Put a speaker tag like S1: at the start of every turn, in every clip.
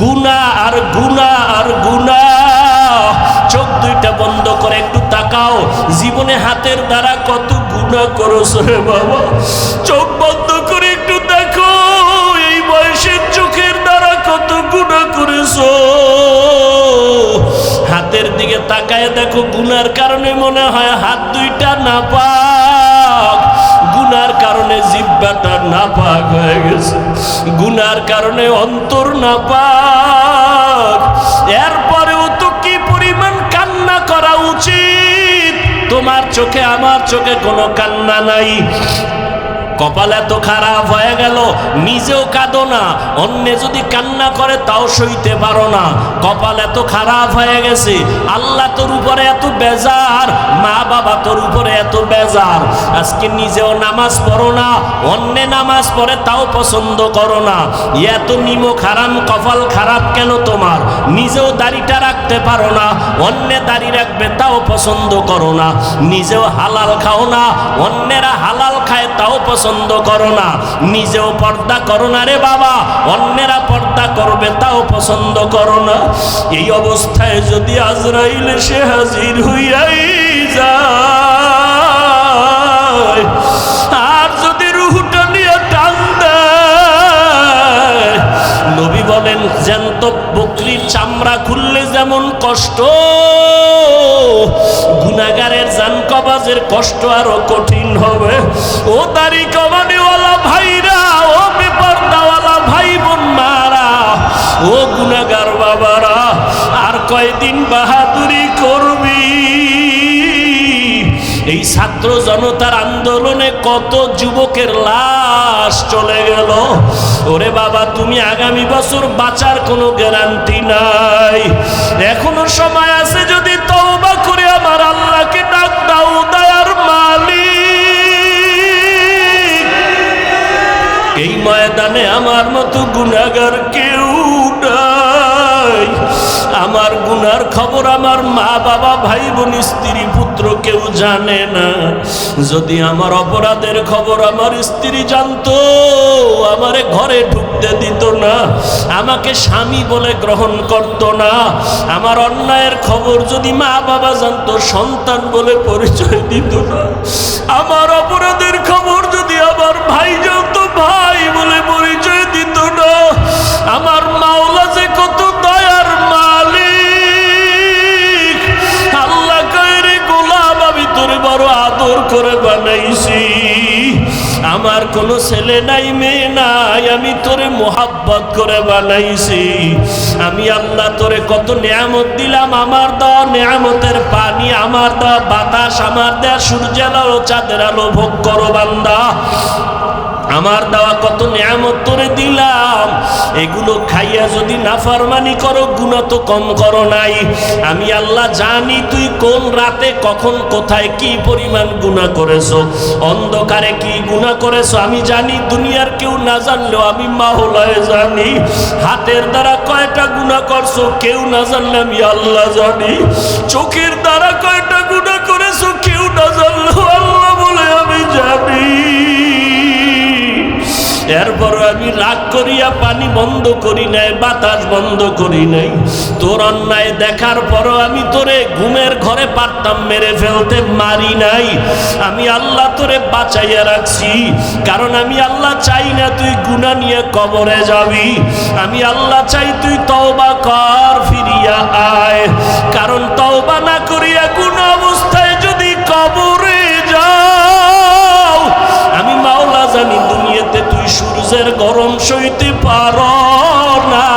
S1: গুনাহ আর গুনাহ আর গুনাহ। চোখ দুইটা বন্ধ করে একটু তাকাও, জীবনে হাতের দ্বারা কত গুনাহ করেছো রে বাবা। চোখ বন্ধ করে একটু দেখো, এই বয়সের চোখের দ্বারা কত গুনাহ করেছো। হাতের দিকে তাকায় দেখো, গুনার কারণে মনে হয় হাত দুইটা নাপাক, গুনার কারণে জিহ্বাটা নাপাক হয়ে গেছে, গুনার কারণে অন্তর নাপাক। এরপরেও তো কি পরিমাণ কান্না করা উচিত। তোমার চোখে আমার চোখে কোনো কান্না নাই। কপাল এত খারাপ হয়ে গেল, নিজেও কাঁদো না, অন্য যদি কান্না করে তাও সইতে পারো না। কপাল এত খারাপ হয়ে গেছে, আল্লাহ তোর উপরে এত বেজার, মা বাবা তোর উপরে এত বেজার। আজকে নিজেও নামাজ পড়ো না, অন্য নামাজ পড়ে তাও পছন্দ করো না। এত নিমক হারাম কপাল খারাপ কেন তোমার? নিজেও দাড়িটা রাখতে পারো না, অন্য দাড়ি রাখবে তাও পছন্দ করো না। নিজেও হালাল খাও না, অন্যেরা হালাল খায় তাও পছন্দ করো না। নিজেও পর্দা করো না রে বাবা, অন্যেরা পর্দা করবে তাও পছন্দ করো না। এই অবস্থায় যদি আজরাইল এসে হাজির হইয়াই যায়, আর যদি রূহটা নিয়ে টান দেয়, নবী বলেন জ্যান্ত বকরির চামড়া খুললে যেমন কষ্ট, গুনাহগারের জান কবাজের কষ্ট আরো কঠিন হবে। ও দাড়ি কমানিওয়ালা ভাইরা, ও বেপরদাওয়ালা ভাই বোন মারা, ও গুনাহগার বাবারা, আর কয়দিন বাহাদুরি করবি? এই ছাত্র জনতার আন্দোলনে কত যুবকের লাশ চলে গেল। ওরে বাবা, তুমি আগামী বছর বাঁচার কোনো গ্যারান্টি নাই। এখনো সময় আছে, যদি তওবা করে আমার আল্লাহকে ডাক দাও, দয়ার মালিক। এই ময়দানে আমার মতো গুনাহগার কেউ নাই। আমার গুনার খবর আমার মা বাবা ভাই বোন স্ত্রী পুত্র কেউ জানে না। যদি আমার অপরাধের খবর আমার স্ত্রী জানতো, আমারে ঘরে ঢুকতে দিত না, আমাকে স্বামী বলে গ্রহণ করত না। আমার অন্যায়ের খবর যদি মা বাবা জানতো, সন্তান বলে পরিচয় দিত না। আমার অপরাধের খবর যদি আমার ভাই জানতো, ভাই বলে পরিচয় দিত না। আমার মাওলা যে কত দয়ার মালিক। আল্লাহ কইরে গোলাম, আমি তোরে বড় আদর করে বানাইছি। আমার কোনো ছেলে নাই মেয়ে নাই, আমি তোরে মোহাব্বত করে বানাইছি। আমি আল্লাহ তোরে কত নিয়ামত দিলাম, আমার দেওয়া নিয়ামতের পানি, আমার দেওয়া বাতাস, আমার দেওয়া সূর্যের আলো চাঁদের আলো ভোগ করো বান্দা। আমার দেওয়া কত নিয়ামত তোরে দিলাম, এগুলো খাইয়া যদি নাফরমানি করো, গুনাহ তো কম করো নাই। আমি আল্লাহ জানি তুই কোন রাতে কখন কোথায় কি পরিমাণ গুনাহ করেছো, অন্ধকারে কি গুনাহ করেছো আমি জানি। দুনিয়ার কেউ না জানলেও আমি মাওলায় জানি। হাতের দ্বারা কয়টা গুনাহ করছো কেউ না জানলে আমি আল্লাহ জানি। চোখের দ্বারা কয়টা গুনাহ করেছো কেউ না জানলেও আল্লাহ বলে আমি জানি। এরপর আমি রাগ করিয়া পানি বন্ধ করি নাই, বাতাস বন্ধ করি নাই। তোর অন্যায় দেখার পরও আমি তোরে ঘুমের ঘরে পারতাম মেরে ফেলতে, মারি নাই। আমি আল্লাহ তোরে বাঁচাইয়া রাখছি, কারণ আমি আল্লাহ চাই না তুই গুনাহ নিয়ে কবরে যাবি। আমি আল্লাহ চাই তুই তওবা কর, ফিরিয়া আয়। কারণ তওবা না করিয়া গুনাহ অবস্থায় যদি কবরে যাও, আমি মাওলা জানি দুনিয়াতে তুই সূর্যের গরম সইতে পারো না।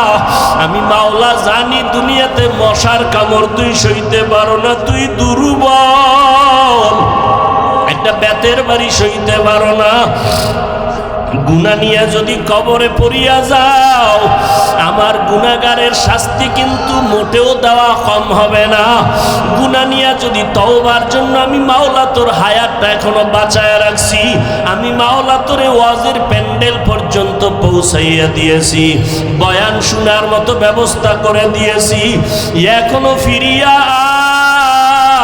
S1: আমি মাওলা জানি দুনিয়াতে মশার কামড় তুই সইতে পারো না, তুই দুর্বল, একটা বেতের বাড়ি সইতে পারো না। গুনাহ নিয়ে যদি কবরে পড়িয়া যাও, আমার গুনাহগারের শাস্তি কিন্তু মোটেও দেওয়া কম হবে না। গুনাহ নিয়ে যদি তওবার জন্য আমি মাওলা তোর হায়াতটা এখনো বাঁচায় রাখছি, আমি মাওলা তোরে ওয়াজের প্যান্ডেল পর্যন্ত পৌঁছাইয়া দিয়েছি, বয়ান শোনার মতো ব্যবস্থা করে দিয়েছি। এখনো ফিরিয়া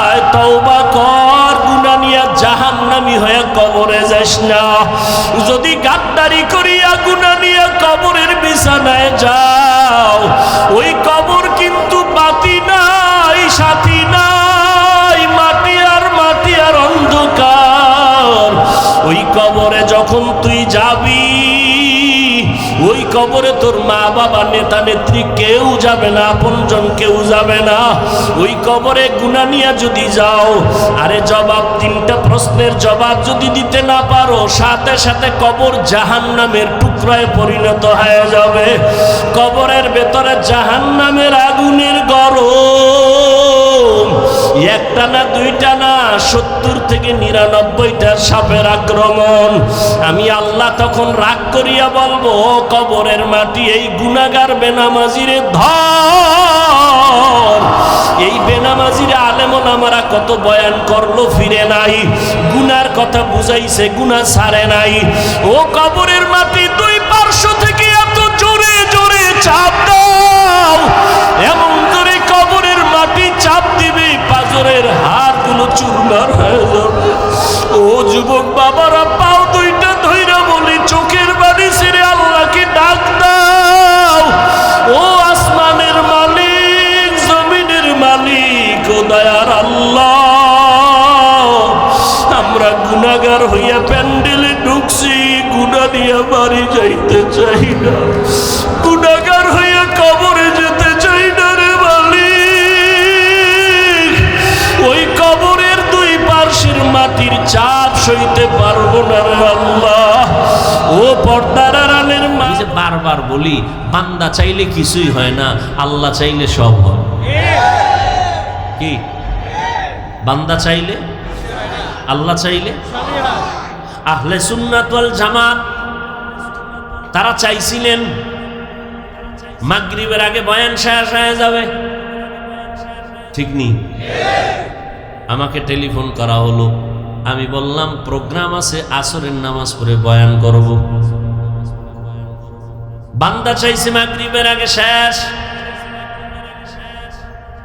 S1: আয়, তওবা কর, গুনাহ নিয়ে জাহান্নামী হয়ে কবরে যাস না। যদি গাদ্দারি করিয়া গুনাহ নিয়ে কবরের বিছানায় যাও, যখন তুই যাবি ওই কবরে তোর মা বাবা নেতা নেত্রী কেউ যাবে না, আপনজন কেউ যাবে না। ওই কবরে গুনাহ নিয়ে যদি যাও, আরে জবাব, 3টা প্রশ্নের জবাব যদি দিতে না পারো, সাথে সাথে কবর জাহান্নামের টুকরায় পরিণত হয়ে যাবে। কবরের ভেতরে জাহান্নামের আগুনের গরম, একটা না দুইটা না, 70 থেকে 99টা সাপের আক্রমণ। আমি আল্লাহ তখন রাগ করিয়া বলবো, কবরের মাটি এই গুনাহগার বেনামাজিরে ধর। এই বেনামাজিরে আলেম ওলামারা কত বয়ান করলো, ফিরে নাই, গুনার কথা বুঝাইছে, গুনাহ ছাড়ে নাই। ও কবরের মাটি, দুই পার্শ্ব থেকে এত জোরে জোরে চাপ দাও, এমন জোরে কবরের মাটি চাপ দিবে পাজরের হাড়গুলো চুরমার হয়ে যাবে। ও যুবক বাবারা, পাও দুইটা ধইরা বলি, চোখের বাড়ি ছেড়ে আল্লাহকে ডাক দাও। ও আসমানের মালিক, জমিনের মালিক, ও দয়ার আল্লাহ, আমরা গুনাহগার হইয়া প্যান্ডেলে ঢুকছি, গুনাহ নিয়ে বাড়ি যাইতে চাই না, গুনাহগার হইয়া কবরে যেতে চাই না রে মালিক। ওই কবরের দুই পার্শ্বের মাটির চাপ সইতে পারবো না রে আল্লাহ। ও পর্দার আড়ালের মা, যে বারবার বলি, বান্দা চাইলে কিছুই হয় না, আল্লাহ চাইলে সব হয়। কি বান্দা চাইলে, আল্লাহ চাইলে? আহলে সুন্নাত ওয়াল জামাত তারা চাইছিলেন মাগরিবের আগে বয়ান শেষ হয়ে যাবে, ঠিক নেই? আমাকে টেলিফোন করা হলো, আমি বললাম প্রোগ্রাম আছে, আসরের নামাজ পড়ে বয়ান করব। বান্দা চাইছে মাগরিবের আগে শেষ,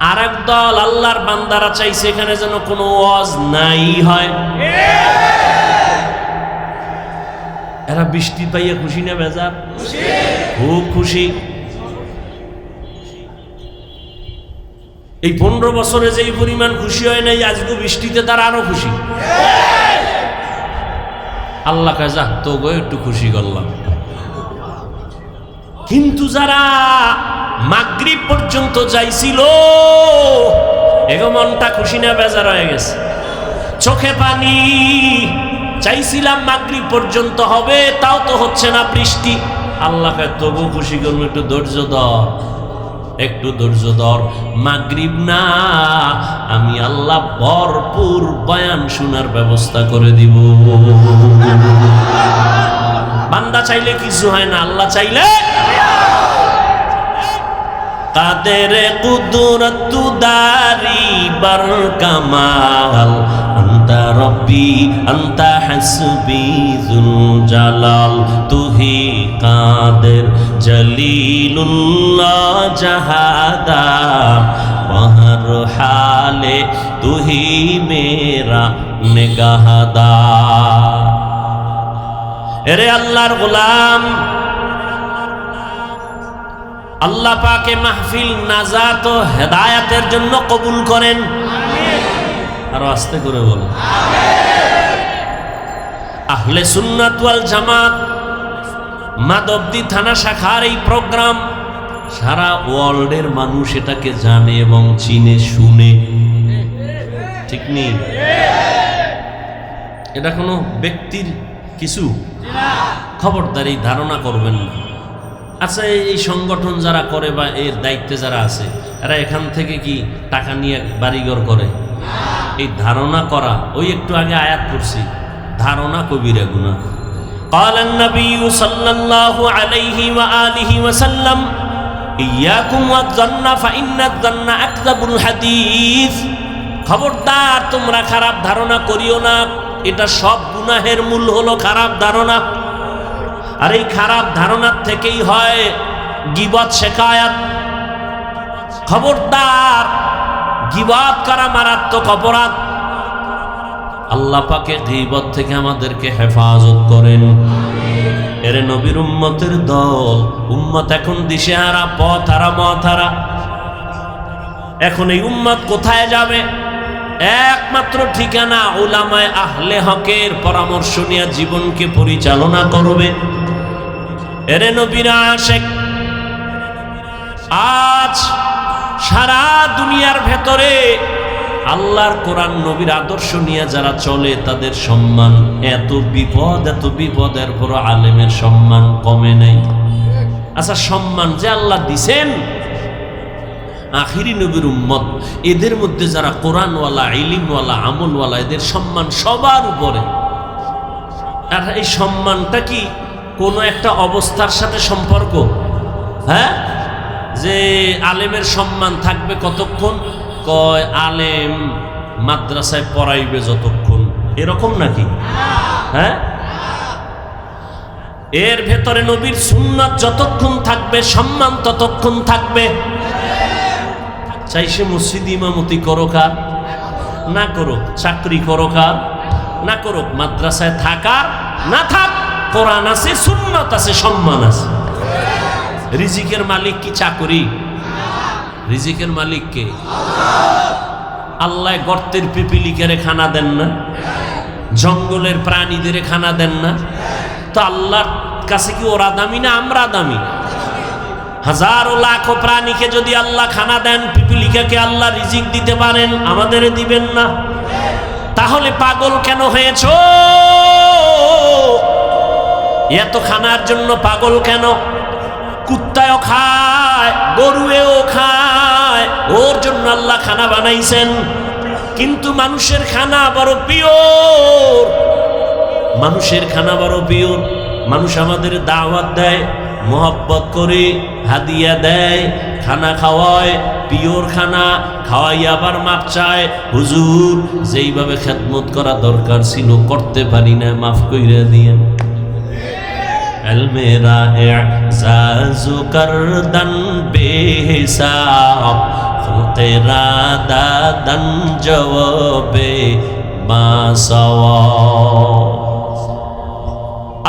S1: আর এক দল আল্লাহর বান্দারা চাইছে এখানে যেন কোনো ওয়াজ নাই হয়। এরা বৃষ্টি পাইয়া খুশি না বেজার? খুব খুশি। এই 15 বছরে যে পরিমাণ খুশি হয় নাই, আজকে বৃষ্টিতে তারা আরো খুশি। আল্লাহ কে যা তো গো একটু খুশি করলাম। কিন্তু যারা মাগরিব পর্যন্ত যাইছিল, এগো মনটা খুশি না বেজার হয়ে গেছে, চোখে পানি। চাইছিলাম মাগরিব পর্যন্ত হবে, তাও তো হচ্ছে না, বৃষ্টি। আল্লাহকে তবু খুশি করবো, একটু ধৈর্য ধর, একটু ধৈর্য ধর, মাগরিব না, আমি আল্লাহ ভরপুর বয়ান শোনার ব্যবস্থা করে দিব। বান্দা চাইলে কিছু হয় না, আল্লাহ চাইলে। কাদের কুদরত দারি বার কামাল, আন্তা রব্বি আন্তা হাসবি যুল জালাল, তুহি কাদের জলিলুল্লাহ জাহাদা, বহর হালে তুহি মেরা নিগাহদা। এরে আল্লাহর গোলাম, আল্লাহ পাকে মাহফিল নাজাত ও হেদায়াতের জন্য কবুল করেন। আরো আস্তে করে বলেন। আহলে সুন্নাত ওয়াল জামাত মাধবদী থানা শাখার এই প্রোগ্রাম সারা ওয়ার্ল্ডের মানুষ এটাকে জানে এবং চিনে শুনে, ঠিক নেই? এটা কোনো ব্যক্তির কিছু, খবরদার এই ধারণা করবেন না। আচ্ছা, এই সংগঠন যারা করে বা এর দায়িত্বে যারা আছে, এরা এখান থেকে কি টাকা নিয়ে বাড়িঘর করে? এই ধারণা করা, ওই একটু আগে আয়াত করছি, ধারণা কবিরা গুনাহ। قال النبي صلى الله عليه وآله وسلم إياكم والظن فإن الظن أكذب الحديث। খবরদার, তোমরা খারাপ ধারণা করিও না, এটা সব গুনাহের মূল হলো খারাপ ধারণা। আর এই খারাপ ধারণার থেকেই হয় গীবত, শিকায়াত। খবরদার, গীবত করা মারাত্মক অপরাধ। আল্লাহ পাকে গীবত থেকে আমাদেরকে হেফাজত করেন। এর নবীর উম্মতের দল, উম্মত এখন দিশেহারা, পথহারা, মতহারা। এখন এই উম্মত কোথায় যাবে? একমাত্র ঠিকানা উলামায়ে আহলে হকের পরামর্শ নিয়ে জীবনকে পরিচালনা করবে। এরে নবীর আশিক, আজ সারা দুনিয়ার ভেতরে আল্লাহর কোরআন নবীর আদর্শ নিয়ে যারা চলে তাদের সম্মান, এত বিপদের পর আলেমের সম্মান কমে নেই। আচ্ছা, সম্মান যে আল্লাহ দিছেন আখিরি নবীর উম্মত, এদের মধ্যে যারা কোরআনওয়ালা, ইলমওয়ালা, আমলওয়ালা, এদের সম্মান সবার উপরে। আর এই সম্মানটা কি কোনো একটা অবস্থার সাথে সম্পর্ক? হ্যাঁ, যে আলেমের সম্মান থাকবে কতক্ষণ? কয় আলেম মাদ্রাসায় পড়াইবে যতক্ষণ, এরকম নাকি? হ্যাঁ, এর ভেতরে নবীর সুন্নাত যতক্ষণ থাকবে সম্মান ততক্ষণ থাকবে। চাই সে মসজিদ ইমামতি করুক আর না করুক, চাকরি করুক আর না করুক, মাদ্রাসায় থাকার না থাক, কোরআন আছে, সুন্নাত আছে, সম্মান আছে। রিজিকের মালিক কি চাকরি? রিজিকের মালিক কে? আল্লাহ গর্তের পিপিলিকারে খানা দেন না? জঙ্গলের প্রাণীদের খানা দেন না? তো আল্লাহর কাছে কি ওরা দামি না আমরা দামি? হাজারো লাখো প্রাণীকে যদি আল্লাহ খানা দেন, পিপিলিকাকে আল্লাহ রিজিক দিতে পারেন, আমাদের দিবেন না? তাহলে পাগল কেন হয়েছো? এত খানার জন্য পাগল কেন? কুত্তায়ও খায়, গরুয়েও খায়, ওর জন্য আল্লাহ খানা বানাইছেন। কিন্তু মানুষের খানা বড় পিওর, মানুষের খানা বড় পিওর। মানুষ আমাদের দাওয়াত দেয়, মোহাব্বত করে হাদিয়া দেয়, খানা খাওয়ায়, পিওর খানা খাওয়াই, আবার মাপ চায়, হুজুর যেইভাবে খেদমত করা দরকার ছিল করতে পারি না, মাফ কইরা দিয়েন। মেরা এজাজু করদন বেহিসাব, তেরা দাদন জওয়াবে মা সওয়াব।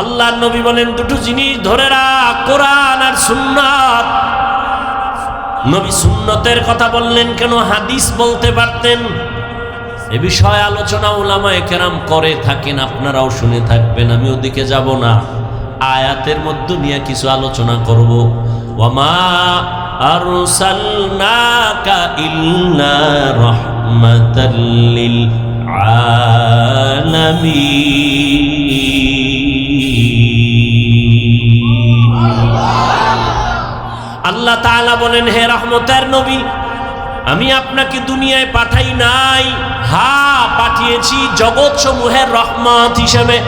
S1: আল্লাহর নবী বলেন দুটো জিনিস ধরে রাখ, কোরআন আর সুন্নাত। নবী সুন্নতের কথা বললেন কেন? হাদিস বলতে পারতেন। এ বিষয়ে আলোচনা উলামায়ে কেরাম করে থাকেন, আপনারাও শুনে থাকবেন, আমি ওদিকে যাব না। আয়াতের মধ্যে নিয়ে কিছু আলোচনা করব। ওয়ামা আরসালনাকা ইল্লা রাহমাতাল লিল আলামিন। আল্লাহ তাআলা বলেন, হে রহমতের নবী, আমি আপনাকে দুনিয়ায় পাঠাই নাই, হ্যাঁ পাঠিয়েছি জগৎ সমূহের রহমত হিসেবে।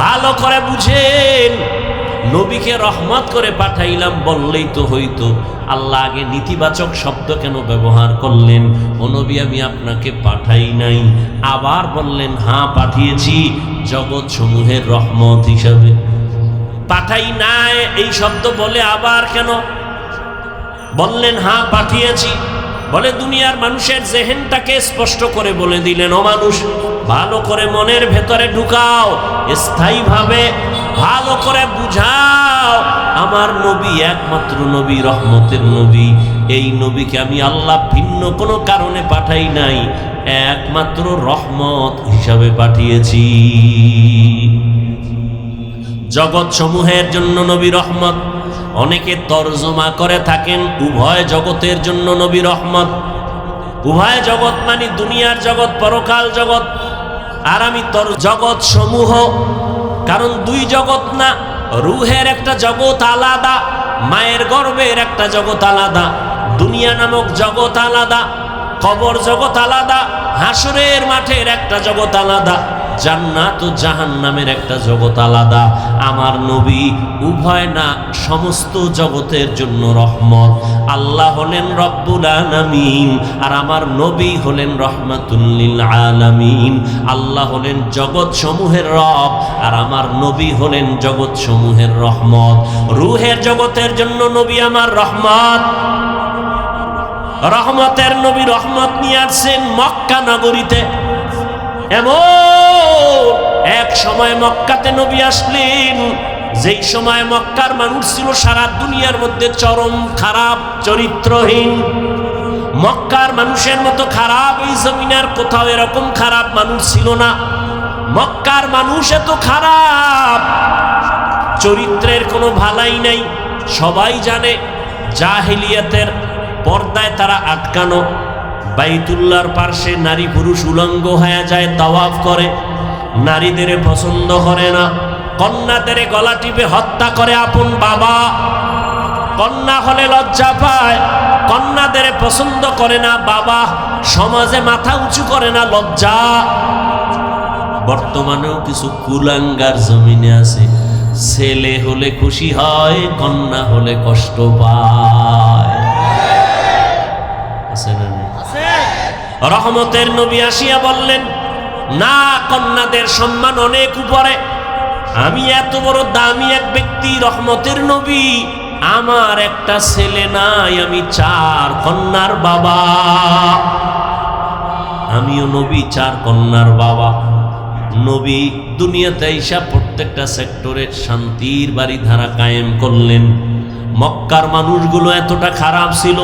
S1: ভালো করে বুঝেন, নবীকে রহমত করে পাঠাইলাম বললেই তো হইতো। আল্লাহ আগে নেতিবাচক শব্দ কেন ব্যবহার করলেন? ও নবী, আমি আপনাকে পাঠাই নাই। আবার বললেন, হ্যাঁ পাঠিয়েছি জগৎ সমূহের রহমত হিসাবে। পাঠাই নাই এই শব্দ বলে আবার কেন বললেন হ্যাঁ পাঠিয়েছি? বলে দুনিয়ার মানুষের জেহেনটাকে স্পষ্ট করে বলে দিলেন, ও মানুষ ভালো করে মনের ভেতরে ঢুকাও, স্থায়ীভাবে ভালো করে বুঝাও, আমার নবী একমাত্র নবী, রহমতের নবী। এই নবীকে আমি আল্লাহ ভিন্ন কোনো কারণে পাঠাই নাই, একমাত্র রহমত হিসাবে পাঠিয়েছি। জগৎ সমূহের জন্য নবী রহমত। অনেকে তরজমা করে থাকেন উভয় জগতের জন্য নবী রহমত। উভয় জগৎ মানে দুনিয়ার জগৎ, পরকাল জগৎ। আর আমি জগৎ সমূহ, কারণ দুই জগৎ না, রুহের একটা জগৎ আলাদা, মায়ের গর্ভের একটা জগৎ আলাদা, দুনিয়া নামক জগৎ আলাদা, কবর জগৎ আলাদা, হাসরের মাঠের একটা জগৎ আলাদা, জান্নাত ও জাহান্নামের একটা জগৎ আলাদা। আমার নবী উভয় না, সমস্ত জগতের জন্য রহমত। আল্লাহ হলেন রব্বুল আলামিন, আর আমার নবী হলেন রহমাতুল লিল আলামিন। আল্লাহ হলেন জগৎ সমূহের রব, আর আমার নবী হলেন জগৎ সমূহের রহমত। রুহের জগতের জন্য নবী আমার রহমত। রহমতের নবী রহমত নিয়ে আসছেন মক্কা নগরীতে। এমন এক সময় মক্কাতে নবী আসলেন, যেই সময় মক্কার মানুষ ছিল সারা দুনিয়ার মধ্যে চরম খারাপ, চরিত্রহীন। মক্কার মানুষের মতো খারাপ এই জমিনের কোথাও এরকম খারাপ মানুষ ছিল না। মক্কার মানুষ এত খারাপ, চরিত্রের কোনো ভালাই নাই। সবাই জানে জাহেলিয়াতের পর্দায় তারা আটকানো। বাইতুল্লাহর পার্শ্বে নারী পুরুষ উলঙ্গ হয়ে যায়, তাওয়াফ করে। নারীদের পছন্দ করে না, কন্যাদের গলা টিপে হত্যা করে আপন বাবা। কন্যা হলে লজ্জা পায়, কন্যাদের পছন্দ করে না বাবা, সমাজে মাথা উঁচু করে না, লজ্জা। বর্তমানেও কিছু কুলাঙ্গার জমিনে আছে, ছেলে হলে খুশি হয়, কন্যা হলে কষ্ট পায়। আছে না? রহমতের নবী আসিয়া বললেন, না, কন্যাদের সম্মান অনেক উপরে। আমি এত বড় দামি এক ব্যক্তি, রহমতের নবী, আমার একটা ছেলে নাই, আমি 4 কন্যার বাবা। আমিও নবী, 4 কন্যার বাবা। নবী দুনিয়াতে আইসা প্রত্যেকটা সেক্টরে শান্তির বাড়ি ধারা কায়েম করলেন। মক্কার মানুষগুলো এতটা খারাপ ছিল,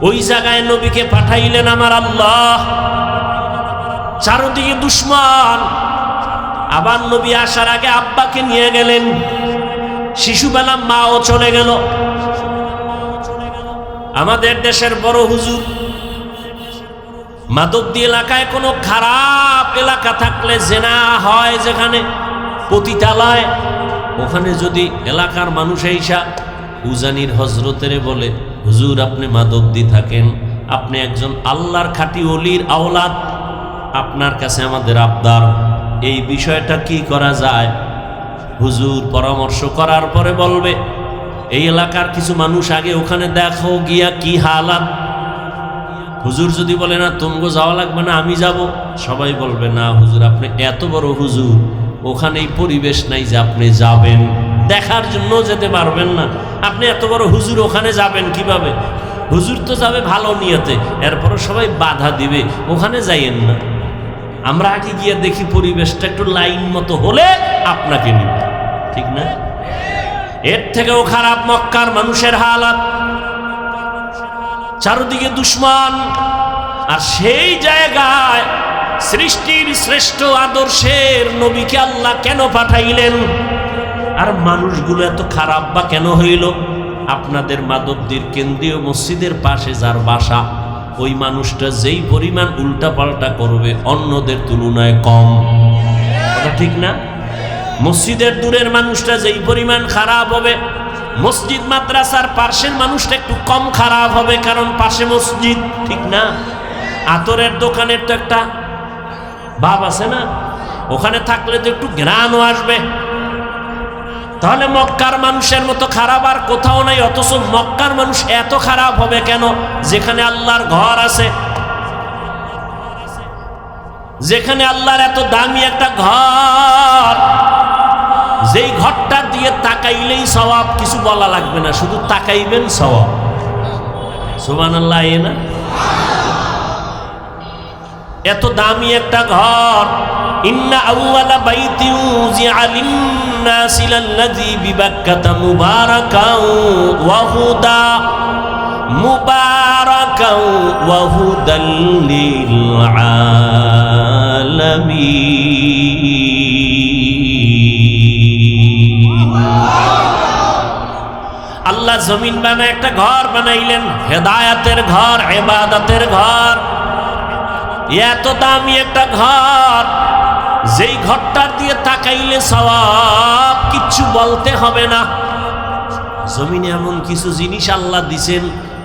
S1: ওই জায়গায় নবীকে পাঠাইলেন আমার আল্লাহ। চারদিকে দুশমন। আবার নবী আসার আগে আব্বাকে নিয়ে গেলেন, শিশুবেলা মাও চলে গেল। আমাদের দেশের বড় হুজুর, মাদবদী এলাকায় কোনো খারাপ এলাকা থাকলে জেনা হয়, যেখানে পতিতালয়, ওখানে যদি এলাকার মানুষ আইসা উজানির হজরতেরে বলে, হুজুর আপনি মাদবদী থাকেন, আপনি একজন আল্লাহর খাঁটি ওলির আওলাদ, আপনার কাছে আমাদের আবদার, এই বিষয়টা কি করা যায়? হুজুর পরামর্শ করার পরে বলবে, এই এলাকার কিছু মানুষ আগে ওখানে দেখো গিয়া কি হালাত। হুজুর যদি বলে, না তুমগো যাওয়া লাগবে না, আমি যাব, সবাই বলবে, না হুজুর আপনি এত বড় হুজুর, ওখানে এই পরিবেশ নাই যে আপনি যাবেন, দেখার জন্য যেতে পারবেন না, আপনি এত বড় হুজুর ওখানে যাবেন কিভাবে? হুজুর তো যাবে ভালো নিয়তে, এরপরও সবাই বাধা দিবে, ওখানে যাইয়েন না, আমরা আগে গিয়ে দেখি পরিবেশটা একটু লাইন মতো হলে আপনাকে নিব, ঠিক না? এর থেকেও খারাপ মক্কার মানুষের হালাত, চারদিকে দুশমন। আর সেই জায়গায় সৃষ্টির শ্রেষ্ঠ আদর্শের নবীকে আল্লাহ কেন পাঠাইলেন? আর মানুষগুলো এত খারাপ বা কেন হইল? আপনাদের মাদবদীর কেন্দ্রীয় মসজিদের পাশে যার বাসা, ওই মানুষটা যেই পরিমাণ উল্টাপাল্টা করবে অন্যদের তুলনায় কম, কথা ঠিক না? মসজিদের দূরের মানুষটা যেই পরিমাণ খারাপ হবে, মসজিদ মাদ্রাসার পাশের মানুষটা একটু কম খারাপ হবে, কারণ পাশে মসজিদ, ঠিক না? আতরের দোকানের তো একটা ভাব আছে না, ওখানে থাকলে তো একটু ঘ্রাণও আসবে। তাহলে মক্কার মানুষের মতো খারাপ আর কোথাও নাই, অথচ মক্কার মানুষ এত খারাপ হবে কেন? যেখানে আল্লাহর ঘর আছে, যেখানে আল্লাহর এত দামি একটা ঘর, যেই ঘরটা দিয়ে তাকাইলেই সওয়াব, কিছু বলা লাগবে না, শুধু তাকাইবেন সওয়াব। সুবহানাল্লাহ, এ না? এত দামি একটা ঘর। ইন্না আউওয়ালা বাইতিন উযিআ লিন-নাসি লাল্লাযী বিবাক্কাতা মুবারাকান ওয়া হুদা, মুবারাকান ওয়া হুদাল লিল আলামিন। আল্লাহ জমিন বানায় একটা ঘর বানাইলেন, হেদায়াতের ঘর, ইবাদতের ঘর। এত দামি একটা ঘর, যেই ঘরটার দিয়ে তাকাইলে সওয়াব, কিচ্ছু বলতে হবে না। জমিনে এমন কিছু জিনিস আল্লাহ দিছেন,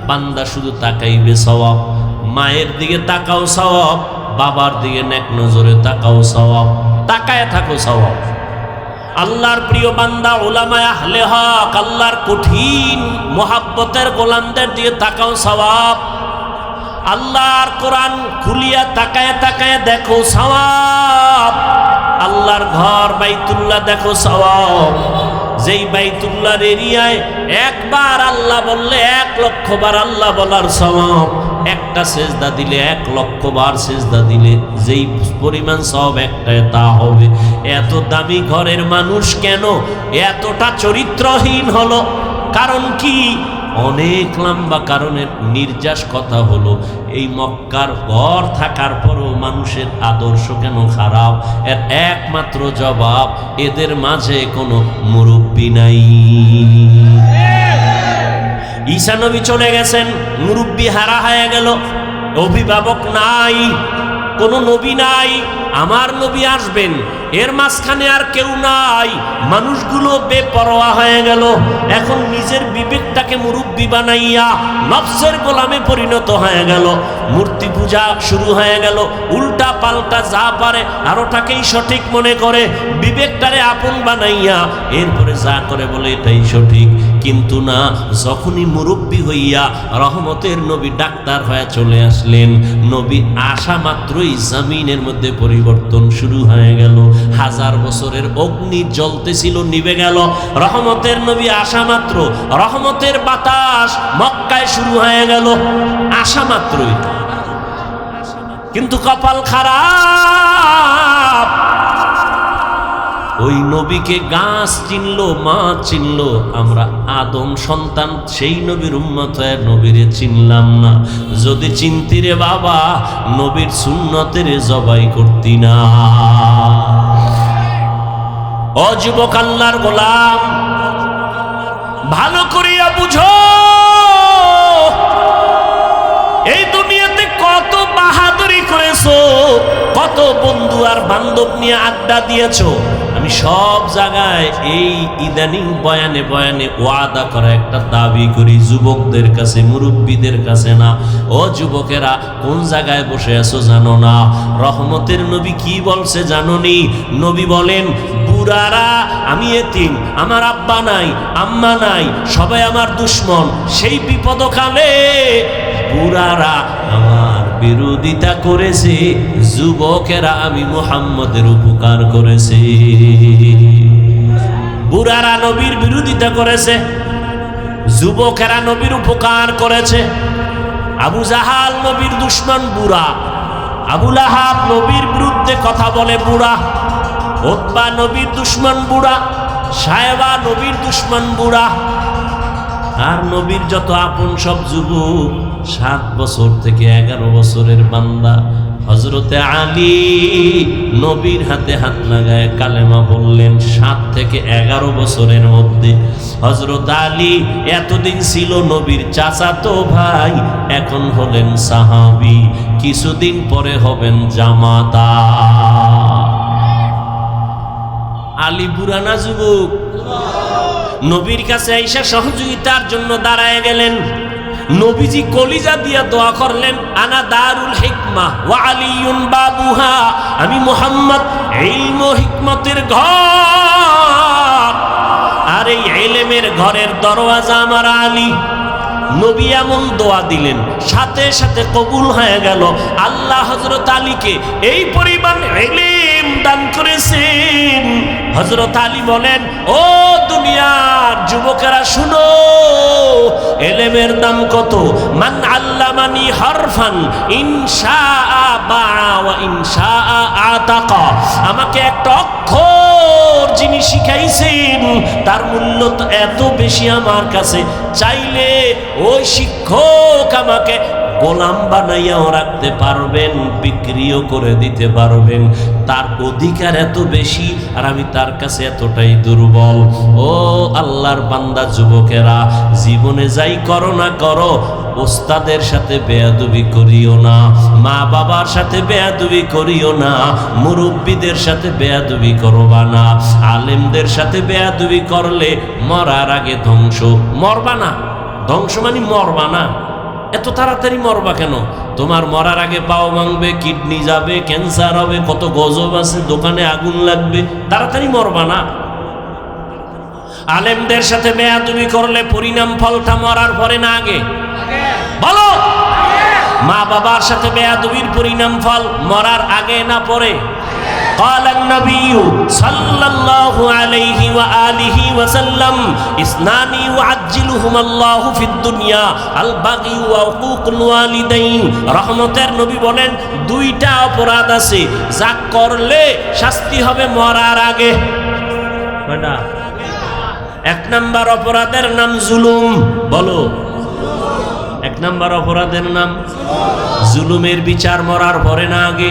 S1: বান্দা শুধু তাকাইবে সওয়াব। মায়ের দিকে তাকাও সওয়াব, বাবার দিকে নেক নজরে তাকাও সওয়াব, তাকায় থাকো সওয়াব। আল্লাহর প্রিয় বান্দা উলামায়ে আহলে হক, আল্লাহর কঠিন মোহাব্বতের গোলামদের দিয়ে তাকাও সওয়াব। আল্লাহর কোরআন খুলিয়া তাকায় তাকায় দেখো সওয়াব। আল্লাহর ঘর বাইতুল্লাহ দেখো সওয়াব। যেই বাইতুল্লাহর এরিয়ায় একবার আল্লাহ বললে 1,00,000 বার আল্লাহ বলার সওয়াব, একটা সেজদা দিলে 1,00,000 বার সেজদা দিলে যেই পরিমাণ সওয়াব একটায় তা হবে। এত দামি ঘরের মানুষ কেন এতটা চরিত্রহীন হলো? কারণ কি? অনেক লম্বা কারণের নির্যাস কথা হলো, এই মক্কার ঘর থাকার পরও মানুষের আদর্শ কেন খারাপ? এর একমাত্র জবাব, এদের মাঝে কোনো মুরব্বী নাই। ঈসা নবী চলে গেছেন, মুরব্বী হারা হয়ে গেল, অভিভাবক নাই, কোনো নবী নাই। আমার নবী আসবেন, এর মাঝখানে আর কেউ নাই। মানুষগুলো বেপরোয়া হয়ে গেল। এখন নিজের বিবেকটাকে মুরব্বী বানাইয়া নফসের গোলামে পরিণত হয়ে গেল। মূর্তি পূজা শুরু হয়ে গেল, উল্টা পাল্টা যা পারে আর ওটাকেই সঠিক মনে করে, বিবেকটারে আপন বানাইয়া এরপরে যা করে বলে এটাই সঠিক। কিন্তু না, যখনই মুরব্বী হইয়া রহমতের নবী ডাক্তার হয়ে চলে আসলেন, নবী আসা মাত্রই জমিনের মধ্যে পরিবর্তন শুরু হয়ে গেল। 1000 বছরের অগ্নি জ্বলতেছিল, নিভে গেল। রহমতের নবী আসা মাত্র রহমতের বাতাস মক্কায় শুরু হয়ে গেল, আসা মাত্রই। কিন্তু কপাল খারাপ, ওই নবীকে গাছ চিনলো, মাছ চিনলো, আমরা আদম সন্তান সেই নবীর উম্মত হয়ে নবীরে চিনলাম না। যদি চিনতি রে বাবা, নবীর সুন্নতের জবাই করতি না। ও যুবক আল্লাহর গোলাম, ভালো করিয়া বুঝো, এই দুনিয়াতে কত বাহাদুরি করেছো, কত বন্ধু আর বান্ধব নিয়ে আড্ডা দিয়েছো। আমি সব জায়গায় এই ইদানিং বয়ানে বয়ানে ওয়াদা করা একটা দাবি করি যুবকদের কাছে, মুরব্বীদের কাছে না। ও যুবকেরা, কোন জায়গায় বসে আছো জানো না? রহমতের নবী কি বলছে জানোনি? নবী বলেন, বুড়ারা, আমি এতিম, আমার আব্বা নাই, আম্মা নাই, সবাই আমার দুশ্মন। সেই বিপদকালে বুড়ারা আমার বিরোধিতা করেছে, যুবকেরা আমি মুহাম্মদের উপকার করেছে। বুড়ারা নবীর বিরোধিতা করেছে, যুবকেরা নবীর উপকার করেছে। আবু জাহাল নবীর দুশ্মন বুড়া, আবু লাহাব নবীর বিরুদ্ধে কথা বলে বুড়া, উতবা নবীর দুশ্মন বুড়া, সায়বা নবীর দুশ্মন বুড়া। আর নবীর যত আপন সব যুবক, 7 বছর থেকে 11 বছরের বান্দা। হযরতে আলী নবীর হাতে হাত লাগায় কালেমা বললেন 7 থেকে 11 বছরের মধ্যে। হযরত আলী এতদিন ছিল নবীর চাচাতো ভাই, এখন হলেন সাহাবী, কিছুদিন পরে হবেন জামাতা। আলী বুড়া না যুবক? নবীর কাছে আইসা সহযোগিতার জন্য দাঁড়ায় গেলেন। নবীজি কলিজা দিয়া দোয়া করলেন, আনা দারুল হিকমা ওয়া আলিয়ুন বাবুহা, আমি মুহাম্মদ ইলম ও হিকমতের ঘর, আর এই ইলমের ঘরের দরওয়াজা আমার আলী। নবী এমন দোয়া দিলেন, সাথে সাথে কবুল হয়ে গেল। আল্লাহ হযরত আলীকে এই পরিমাণ ইলম দান করেছেন। হযরত আলী বলেন, ও দুনিয়ার যুবকেরা শুনো, ইলমের দাম কত? মান আল্লামানি হারফান ইনশাআ বাআ ওয়া ইনশাআ আতাকা, আমাকে একটা অক্ষর যিনি শিখাইছেন তার মূল্য তো এত বেশি আমার কাছে, চাইলে ওই শিক্ষক আমাকে গোলাম বানাইয়াও রাখতে পারবেন, বিক্রিও করে দিতে পারবেন। তার অধিকার এত বেশি, আর আমি তার কাছে এতটাই দুর্বল। ও আল্লাহর বান্দা যুবকেরা, জীবনে যাই করো না করো, ওস্তাদের সাথে বেয়াদবি করিও না, মা বাবার সাথে বেয়াদবি করিও না, মুরব্বীদের সাথে বেয়াদবি করবা না। আলেমদের সাথে বেয়াদবি করলে মরার আগে ধ্বংস। মরবা না, ধ্বংস মানে মরবা না। এত তাড়াতাড়ি মরবা কেন? তোমার মরার আগে পাও ভাঙবে, কিডনি যাবে, ক্যান্সার হবে, কত গজব আছে, দোকানে আগুন লাগবে, তাড়াতাড়ি মরবা না। আলেমদের সাথে বেয়াদবি করলে পরিণাম ফলটা মরার পরে না আগে? বলো। মা বাবার সাথে বেয়াদবির পরিণাম ফল মরার আগে না পরে? قال النبي صلى الله عليه وآله وسلم اثنان يعجلهما الله في الدنيا البغي وعقوق الوالدين। রহমতের নবী বলেন, দুইটা অপরাধ আছে যা করলে শাস্তি হবে মরার আগে। কয়টা? 1 নাম্বার অপরাধের নাম জুলুম। বলো। নাম্বার অপরাধের নাম জুলুমের বিচার মরার পরে না আগে।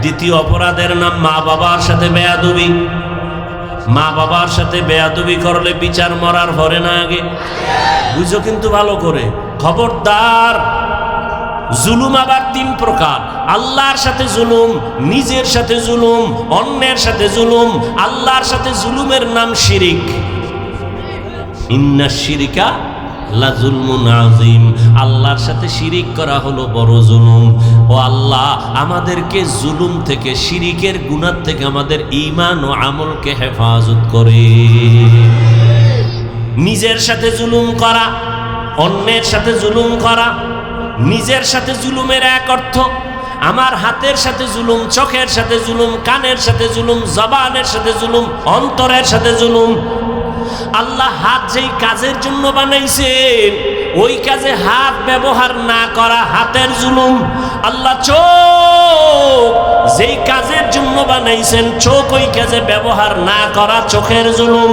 S1: দ্বিতীয় অপরাধের নাম মা বাবার সাথে বেয়াদবি। মা বাবার সাথে বেয়াদবি করলে বিচার মরার পরে না আগে। বুঝো কিন্তু ভালো করে, খবরদার। জুলুম আবার তিন প্রকার: আল্লাহর সাথে জুলুম, নিজের সাথে জুলুম, অন্যের সাথে জুলুম। আল্লাহর সাথে জুলুমের নাম শিরিক। ইন্নাশ শিরিকা লাযুলমুন আযীম। আল্লাহর সাথে শিরিক করা হলো বড় জুলুম। ও আল্লাহ, আমাদেরকে জুলুম থেকে, শিরিকের গুনাহ থেকে আমাদের ঈমান ও আমলকে হেফাজত করে। নিজের সাথে জুলুম করা, অন্যের সাথে জুলুম করা। নিজের সাথে জুলুমের এক অর্থ আমার হাতের সাথে জুলুম, চোখের সাথে জুলুম, কানের সাথে জুলুম, জবানের সাথে জুলুম, অন্তরের সাথে জুলুম। আল্লাহ হাত যেই কাজের জন্য বানাইছেন ওই কাজে হাত ব্যবহার না করা হাতের জুলুম। আল্লাহ চোখ যেই কাজের জন্য বানাইছেন চোখ ওই কাজে ব্যবহার না করা চোখের জুলুম।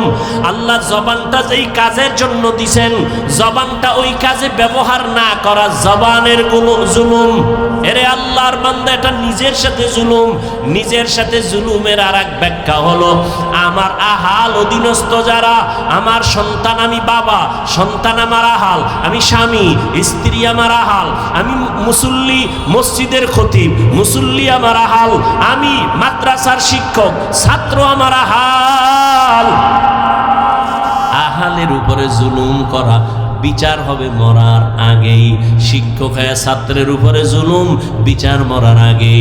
S1: আল্লাহ জবানটা যেই কাজের জন্য দিছেন জবানটা ওই কাজে ব্যবহার না করা জবানের জুলুম। এরে আল্লাহর বান্দা, এটা নিজের সাথে জুলুম। নিজের সাথে জুলুমের আর এক ব্যাখ্যা হলো আমার আহাল অধীনস্থ যারা, আমার সন্তান, আমি বাবা, সন্তান আমার আহাল, আমি স্বামী, স্ত্রী আমার আহাল, আমি মুসল্লি, মসজিদের খতিব, মুসল্লি আমার আহাল, আমি মাদ্রাসার শিক্ষক, ছাত্র আমার আহাল। আহালের উপরে জুলুম করা বিচার হবে মরার আগেই। শিক্ষক হয়ে ছাত্রের উপরে জুলুম, বিচার মরার আগে।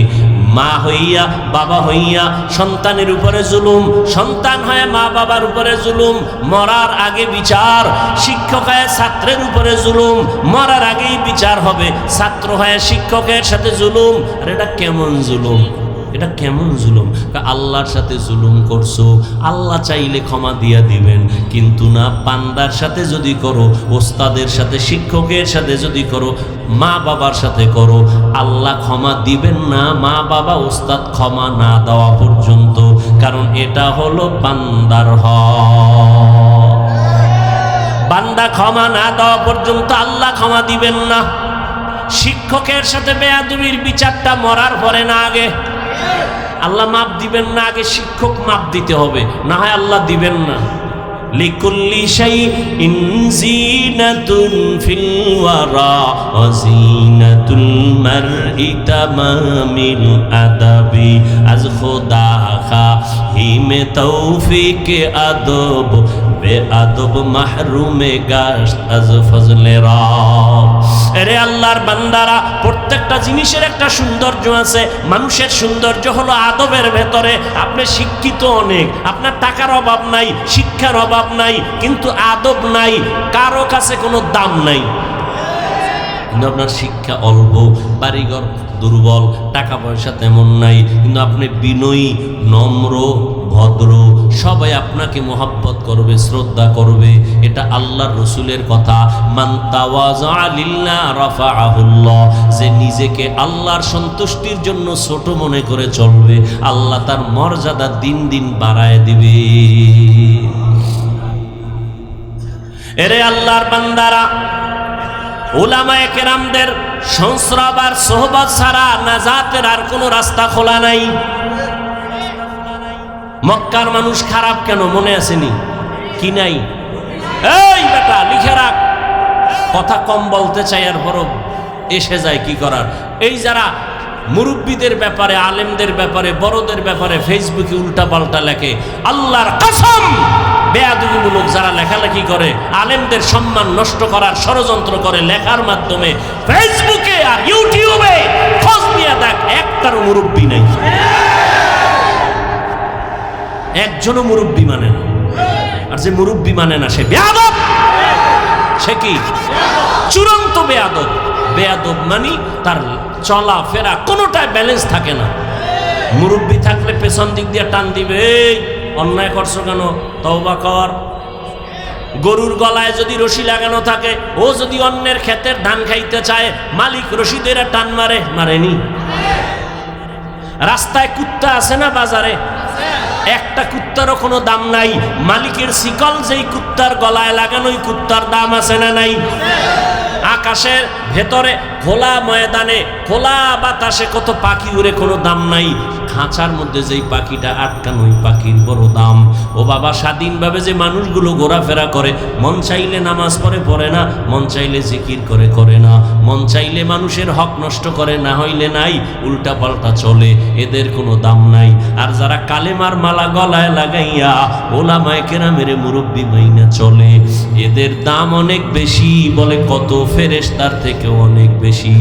S1: মা হইয়া, বাবা হইয়া সন্তানের উপরে জুলুম, সন্তান হয়ে মা বাবার উপরে জুলুম, মরার আগে বিচার। শিক্ষক হয়ে ছাত্রের উপরে জুলুম, মরার আগেই বিচার হবে। ছাত্র হয়ে শিক্ষকের সাথে জুলুম। আর এটা কেমন জুলুম? এটা কেমন জুলুম? আল্লাহর সাথে জুলুম করছো, আল্লাহ চাইলে ক্ষমা দিয়া দিবেন, কিন্তু না, বান্দার সাথে যদি করো, ওস্তাদের সাথে, শিক্ষকের সাথে যদি করো, মা বাবার সাথে করো, আল্লাহ ক্ষমা দিবেন না মা বাবা ওস্তাদ ক্ষমা না দেওয়া পর্যন্ত। কারণ এটা হলো বান্দার হক। বান্দা ক্ষমা না দেওয়া পর্যন্ত আল্লাহ ক্ষমা দিবেন না। শিক্ষকের সাথে বেয়াদবির বিচারটা মরার পরে না আগে। আল্লাহ মাপ দিবেন না, আগে শিক্ষক মাপ দিতে হবে, না হয় আল্লাহ দিবেন না। লিকুল্লি শাইইন জিনাতুন ফিল ওয়ারা ওয়া জিনাতুল মারই তামামিল আদাবি আজ খোদা খাহিমে তৌফিক আদব বেআদব মাহরুমে গাশত আজ ফজলে রব। এরে আল্লাহর বান্দারা, প্রত্যেকটা জিনিসের একটা সৌন্দর্য আছে। মানুষের সৌন্দর্য হলো আদবের ভেতরে। আপনি শিক্ষিত অনেক, আপনার টাকার অভাব নাই, শিক্ষার অভাব নাই, কিন্তু আদব নাই, কারো কাছে কোনো দাম নাই। কিন্তু আপনার শিক্ষা অল্প, বাড়িঘর দুর্বল, টাকা পয়সা তেমন নাই, কিন্তু আপনি বিনয়ী, নম্র, ভদ্র, সবাই আপনাকে মোহাব্বত করবে, শ্রদ্ধা করবে। এটা আল্লাহর রসুলের কথা। মান তাওয়াযা লিল্লাহ রাফাআহুল্লাহ। যে নিজেকে আল্লাহর সন্তুষ্টির জন্য ছোট মনে করে চলবে, আল্লাহ তার মর্যাদা দিন দিন বাড়ায় দিবে। এরে আল্লাহর বান্দারা, উলামায়ে কেরামদের সংস্রব আর সোহবত ছাড়া নাজাতের আর কোনো রাস্তা খোলা নাই। মক্কার মানুষ খারাপ কেন মনে আসেনি? কি নাই? এই বেটা লিখে রাখ, কথা কম বলতে চাই আর বড় এসে যায়, কি করার। এই যারা মুরব্বীদের ব্যাপারে, আলেমদের ব্যাপারে, বড়দের ব্যাপারে ফেসবুকে উল্টাপাল্টা লেখে, আল্লাহর কসম, বেয়াদবিমূলক যারা লেখালেখি করে, আলেমদের সম্মান নষ্ট করার ষড়যন্ত্র করে লেখার মাধ্যমে ফেসবুকে আর ইউটিউবে, খোঁজ নিয়ে দেখ, একটারও মুরব্বী নেই, একজনও মুরব্বী মানে না। আর যে মুরব্বী মানে না সে বেয়াদব। সে কি? চূড়ান্ত বেয়াদব। বেয়াদব মানে তার চলা ফেরা কোনোটাই ব্যালেন্স থাকে না। মুরব্বী থাকলে পেছন দিক দিয়ে টান দিবে, এই অন্যায় করছো কেন, তওবা কর। গরুর গলায় যদি রশি লাগানো থাকে, ও যদি অন্যের ক্ষেতের ধান খাইতে চায়, মালিক রশি দিয়ে টান মারে, মারেনি? রাস্তায় কুত্তা আছে না বাজারে? একটা কুত্তারও কোনো দাম নাই। মালিকের শিকল যেই কুত্তার গলায় লাগানো, ওই কুত্তার দাম আছে না নাই? আকাশের ভেতরে খোলা ময়দানে খোলা বাতাসে কত পাখি উড়ে, কোনো দাম নাই। খাঁচার মধ্যে যেই পাখিটা আটকানো, ওই পাখির বড় দাম। ও বাবা, স্বাধীনভাবে যে মানুষগুলো ঘোরাফেরা করে, মন চাইলে নামাজ পড়ে না, মন চাইলে জিকির করে না, মন চাইলে মানুষের হক নষ্ট করে, না হইলে নাই, উল্টা পাল্টা চলে, এদের কোনো দাম নাই। আর যারা কালেমার মালা গলায় লাগাইয়া ওলামায়ে কেরামের মুরব্বি মাইনা চলে, এদের দাম অনেক বেশি, বলে কত ফেরেশতার থেকেও অনেক বেশি।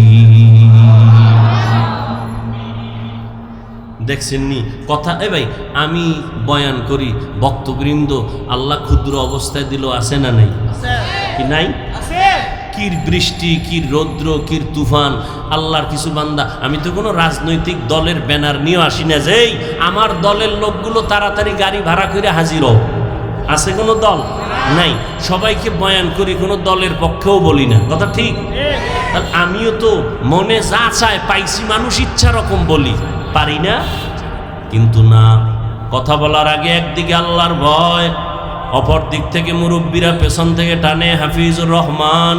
S1: দেখছেন নি কথা? ভাই, আমি বয়ান করি, ভক্তবৃন্দ আল্লাহ ক্ষুদ্র অবস্থায় দিল, আছে না নাই? কি নাই? কি বৃষ্টি, কি রৌদ্র, কি তুফান, আল্লাহর কিছু বান্দা। আমি তো কোনো রাজনৈতিক দলের ব্যানার নিয়ে আসি না যে আমার দলের লোকগুলো তাড়াতাড়ি গাড়ি ভাড়া করে হাজির হোক। আছে কোনো দল? নাই। সবাইকে বয়ান করি, কোনো দলের পক্ষেও বলি না, কথা ঠিক? আমিও তো মনে যা চায় পাইছি, মানুষ ইচ্ছা রকম বলি, পারি না? কিন্তু না, কথা বলার আগে একদিকে আল্লাহর ভয়, অপর দিক থেকে মুরব্বীরা পেছন থেকে টানে হাফিজুর রহমান,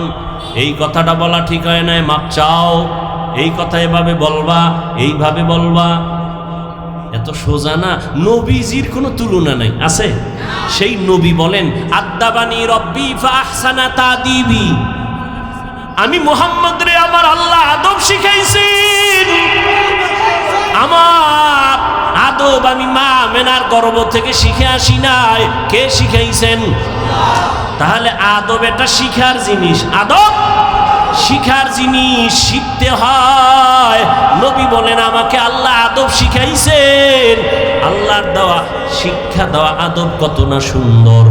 S1: এই কথাটা বলা ঠিক হয় না, মাপ চাও, এই কথা এভাবে বলবা, এইভাবে বলবা। এত সোজা না। নবীজির কোনো তুলনা নাই, আছে? সেই নবী বলেন, আদাবানি রব্বি ফাহসানা তাদিবি, আমি মুহাম্মদ রে আমার আল্লাহ আদব শিখাইছেন। আমার আদব আমি মা মেনার গর্ভ থেকে শিখে আসি নাই, কে শিখাইছেন? তাহলে আদব এটা শিখার জিনিস, আদব শিখার জিনিস, শিখতে হয়। নবী বলেন, আমাকে আল্লাহ আদব শিখাইছেন। আল্লাহর দেওয়া শিক্ষা দেওয়া আদব কত না সুন্দর,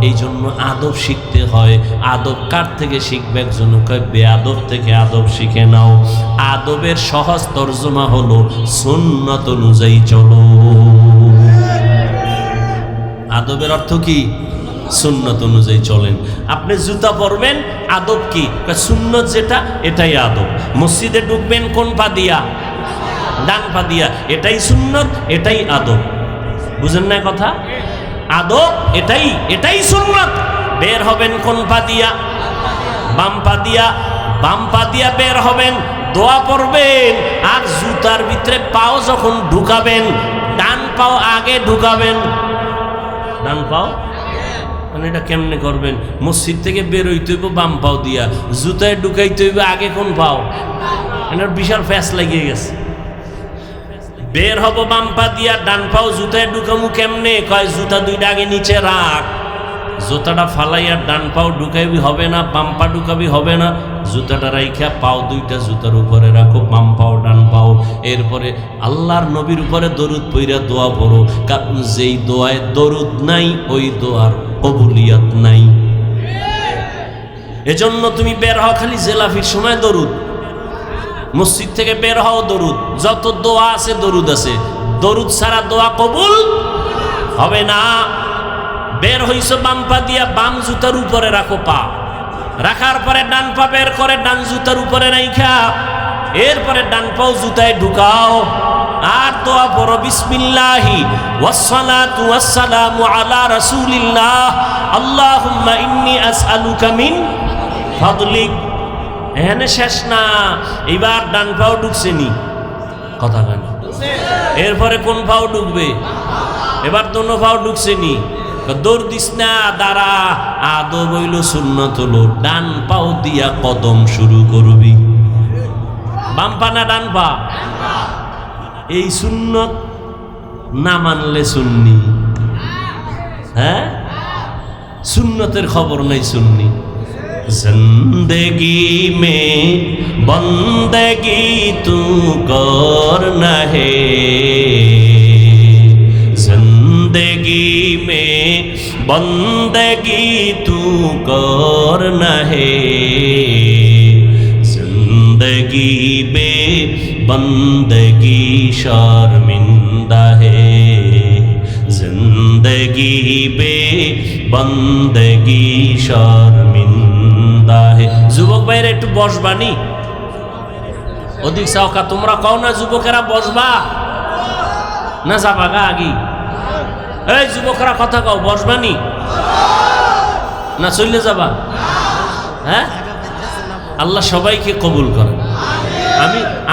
S1: এই জন্য আদব শিখতে হয়। আদব কার থেকে শিখবে? একজন কয় বেআদব থেকে আদব শিখে নাও। আদবের সহজ তর্জমা হলো সুন্নত অনুযায়ী চলো। আদবের অর্থ কি? সুন্নত অনুযায়ী চলেন। আপনি জুতা পরবেন, আদব কি? সুন্নত যেটা, এটাই আদব। মসজিদে ঢুকবেন কোন পা দিয়া? ডান পা দিয়া, এটাই সুন্নত, এটাই আদব। বুঝেন না কথা? আদব এটাই সুন্নত। বের হবেন কোন পা দিয়া? বাম পা দিয়া। বাম পা দিয়া বের হবেন, দোয়া পড়বেন, আর জুতার ভিতরে পাও যখন ঢুকাবেন, ডান পাও আগে ঢুকাবেন। ডান পাও মানে এটা কেমনে করবেন? মসজিদ থেকে বের হইতে হইব বাম পাও দিয়া, জুতায় ঢুকাইতে হইব আগে কোন পাও? এটার বিশাল ফ্যাস লাগিয়ে গেছে। বের হব বাম পা দিয়া, ডান পাও জুতায় ঢুকামু কেমনে? কয় জুতা দুইটা আগে নিচে রাখ, জুতাটা ফালাইয়া ডান পাও ঢুকাইবি হবে না, বাম পা ঢুকাবি হবে না। জুতাটা রাইখা পাও দুইটা জুতার উপরে রাখো, বাম পাও ডান পাও। এরপরে আল্লাহর নবীর উপরে দরুদ পইরা দোয়া পড়ো, কারণ যেই দোয়ায় দরুদ নাই ওই দোয়ার কবুলিয়ত নাই। এজন্য তুমি বের হও খালি জেলাফির সময় দরুদ, মসজিদ থেকে বের হও দরুদ, যত দোয়া আছে দরুদ আছে, দরুদ ছাড়া দোয়া কবুল হবে না। বের হইছো বাম পা দিয়া, বাম জুতার উপরে রাখো পা, রাখার পরে ডান পা বের করে ডান জুতার উপরে রাইখা এরপরে ডান পাও জুতায় ঢুকাও, আর দোয়া পড়ো বিসমিল্লাহি ওয়াসসালাতু ওয়াসসালামু আলা রাসূলিল্লাহ আল্লাহুম্মা ইন্নী আসআলুকা মিন ফাদলিক। এখানে শেষ না, এইবার ডান পাও ঢুকছে নি, কথা কেন? এরপরে কোন পাও ঢুকবে? এবার দোনো পাও ঢুকছে নি, দৌড় দিস না, দাঁড়া। আদব হইল সুন্নত হলো ডান পাও দিয়া কদম শুরু করবি। বাম পা না ডান পা? এই সুন্নত না মানলে সুন্নি। হ্যাঁ, সুন্নতের খবর নাই সুন্নি। जिंदगी में बंदगी तू करना है, जिंदगी में बंदगी तू करना है, जिंदगी में बंदगी शर्मिंदा है, जिंदगी में बंदगी शर्मिंदा है। যুবক ভাইরা একটু বসবানি, অধিক সাওকা তোমরা কও না যুবকেরা বসবা না যাবা গা আগি? এই যুবকরা কথা কও, বসবানি না চলে যাবা? হ্যাঁ, আল্লাহ সবাইকে কবুল করেন।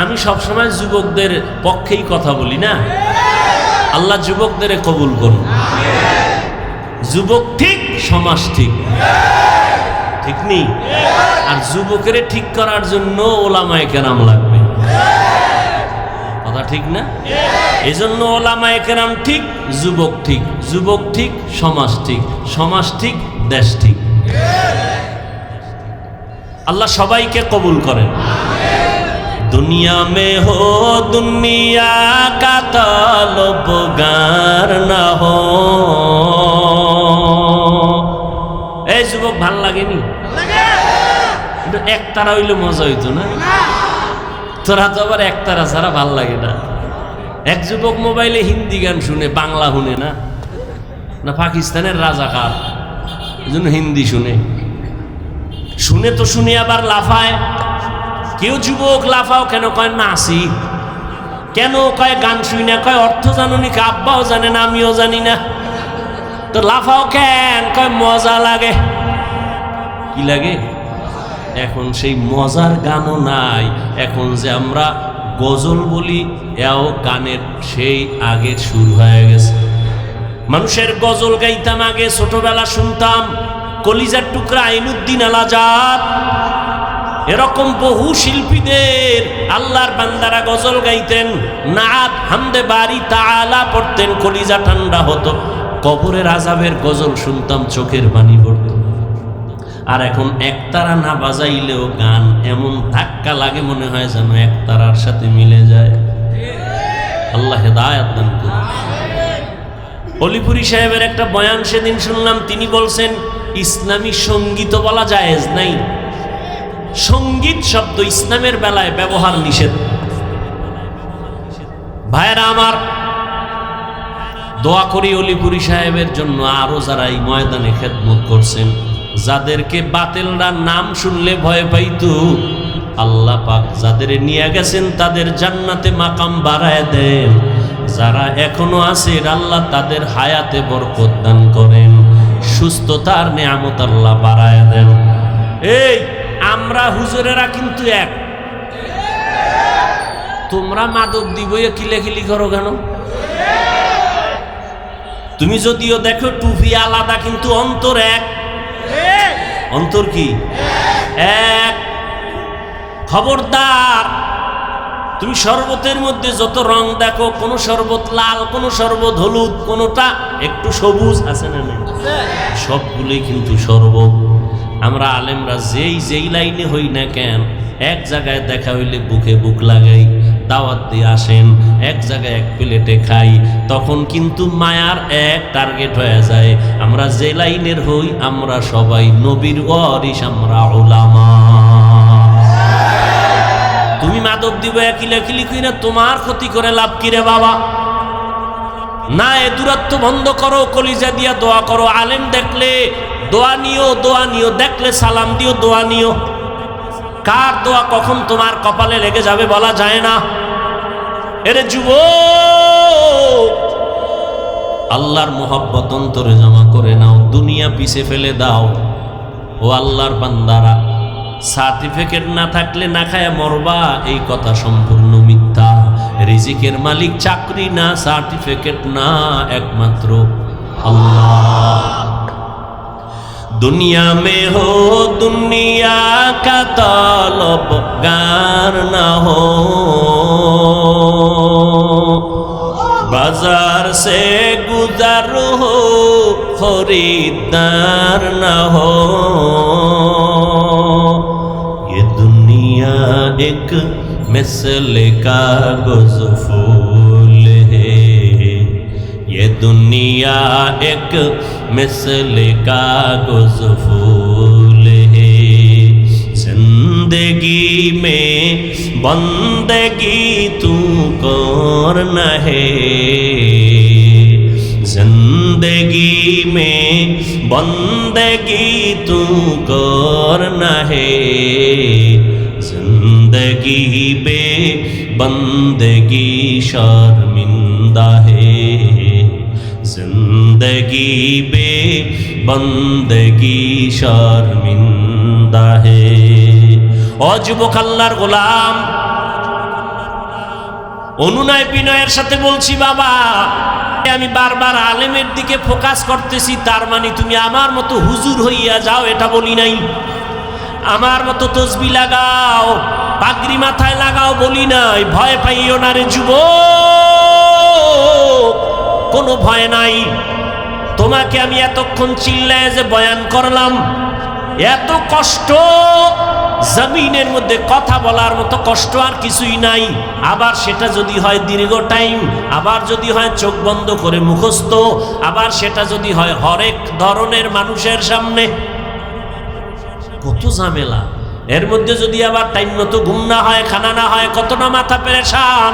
S1: আমি সবসময় যুবকদের পক্ষেই কথা বলি না, আল্লাহ যুবকদের কবুল করুন। যুবক ঠিক, সমাজ ঠিক, ঠিক নেই? আর যুবকের ঠিক করার জন্য ওলামায়ে কেরাম লাগবে, কথা ঠিক না? এই জন্য ওলামায়ে কেরাম ঠিক, যুবক ঠিক, যুবক ঠিক, সমাজ ঠিক, সমাজ ঠিক, দেশ ঠিক। আল্লাহ সবাইকে কবুল করেন। दुनिया में हो दुनिया का तलबगार ना हो। এই যুবক ভাল লাগেনি? একতারা হইলে মজা হইতো না? তোরা তো আবার একতারা ছাড়া ভাল লাগে না। এক যুবক মোবাইলে হিন্দি গান শুনে, বাংলা শুনে না, না পাকিস্তানের রাজাকার, এই জন্য হিন্দি শুনে। শুনে তো শুনে আবার লাফায়। কেউ যুবক লাফাও কেন? কয় নাচি। কেন কয় গান শুই না? কয় অর্থ জানুনি, আব্বাও জানে না, আমিও জানি না। তো লাফাও কেন? কয় মজা লাগে। কি লাগে? এখন সেই মজার গানও নাই। এখন যে আমরা গজল বলি, এও গানের সেই আগের শুরু হয়ে গেছে। মানুষের গজল গাইতাম আগে, ছোটবেলা শুনতাম কলিজার টুকরা আইনুদ্দিন আল আজাদ, এরকম বহু শিল্পীদের আল্লাহর বান্দারা গজল গাইতেন, নাত হামদে বাড়ি তাআলা পড়তেন, কলিজা ঠান্ডা হতো। কবরের আযাবের গজল শুনতাম, চোখের পানি পড়তো। আর এখন একতারা না বাজাইলেও গান এমন ধাক্কা লাগে, মনে হয় যেন একতারার সাথে মিলে যায়। আল্লাহ হেদায়েত দান করুন। অলিপুরি সাহেবের একটা বয়ান সেদিন শুনলাম, তিনি বলছেন ইসলামী সঙ্গীত বলা জায়েজ নাই। সঙ্গীত শব্দ ইসলামের বেলায় ব্যবহার নিষেধ। ভাইরা আমার, দোয়া করি অলিপুরি সাহেবের জন্য, আরো যারা এই ময়দানে খেদমত করছেন, যাদেরকে বাতিলরা নাম শুনলে ভয় পাইতো, আল্লাহ পাক যাদের নিয়ে গেছেন তাদের জান্নাতে মাকাম বাড়ায় দেন। যারা এখনো আছে, আল্লাহ তাদের হায়াতে বরকত দান করেন, সুস্থতার নিয়ামত আল্লাহ বাড়ায় দেন। এই আমরা হুজুরেরা কিন্তু এক। তোমরা মাদক দিবইয়া কিলেখিলি করো কেন? তুমি যদিও দেখো টুপি আলাদা, কিন্তু অন্তর এক। অন্তর কি এক? খবরদার, তুমি শরবতের মধ্যে যত রং দেখো, কোন শরবত লাল, কোন শরবত হলুদ, কোনটা একটু সবুজ, আছে না নেই? সবগুলোই কিন্তু শরবত। আমরা আলেমরা যেই লাইনে হই না কেন, এক জায়গায় দেখা হইলে বুকে বুক লাগাই, দাওয়াত দিয়ে আসেন, এক জায়গায় এক প্লেটে খাই, তখন কিন্তু মায়ার এক টার্গেট হয়ে যায়। আমরা যে লাইনের হই, আমরা সবাই নবীর ওয়ারিস, আমরা উলামা। তুমি মাদক দিব কিলাকিলি কই না, তোমার ক্ষতি করে লাভ কি রে বাবা? না, এ দূরত্ব বন্ধ করো, কলিজা দিয়া দোয়া করো। আলেম দেখলে দোয়া নিও, দোয়া নিও, দেখলে সালাম দিও, দোয়া নিও। কার দোয়া কখন তোমার কপালে লেগে যাবে বলা যায় না। এরে যুবক, আল্লাহর মোহাব্বত অন্তরে জমা করে নাও, দুনিয়া পিছে ফেলে দাও। ও আল্লাহর বান্দারা, সার্টিফিকেট না থাকলে না খায়া মরবা, এই কথা সম্পূর্ণ মিথ্যা। রিজিকের মালিক চাকরি না, সার্টিফিকেট না, একমাত্র আল্লাহ। दुनिया में हो दुनिया का तलबगार ना हो, बाजार से गुजर हो खरीदार ना हो। ये दुनिया एक मिसल कागज फूल है, ये दुनिया एक मिसल कागज फूल है। जिंदगी में बंदगी तू करना है, जिंदगी में बंदगी तू करना है। जिंदगी बे बंदगी शर्मिंदा है, जिंदगी बे बंदगी शर्मिंदा है। ও যুবক আল্লাহর গোলাম, অনুনয় বিনয়ের সাথে বলছি বাবা, আমি বারবার আলেমের দিকে ফোকাস করতেছি, তার মানে তুমি আমার মতো হুজুর হইয়া যাও এটা বলি নাই। আমার মতো তসবি লাগাও, পাগড়ি মাথায় লাগাও বলি নাই। ভয় পাইও না রে যুবক, কোনো ভয় নাই। তোমাকে আমি এতক্ষণ চিল্লায় যে বয়ান করলাম, এত কষ্ট জমিনের মধ্যে কথা বলার মতো কষ্ট আর কিছুই নাই। আবার সেটা যদি হয় দীর্ঘ টাইম, আবার যদি হয় চোখ বন্ধ করে মুখস্থ, আবার সেটা যদি হয় হরেক ধরনের মানুষের সামনে, কত ঝামেলা। এর মধ্যে যদি আবার টাইম মতো ঘুম না হয়, খানা না হয়, কত না মাথা পেরেশান।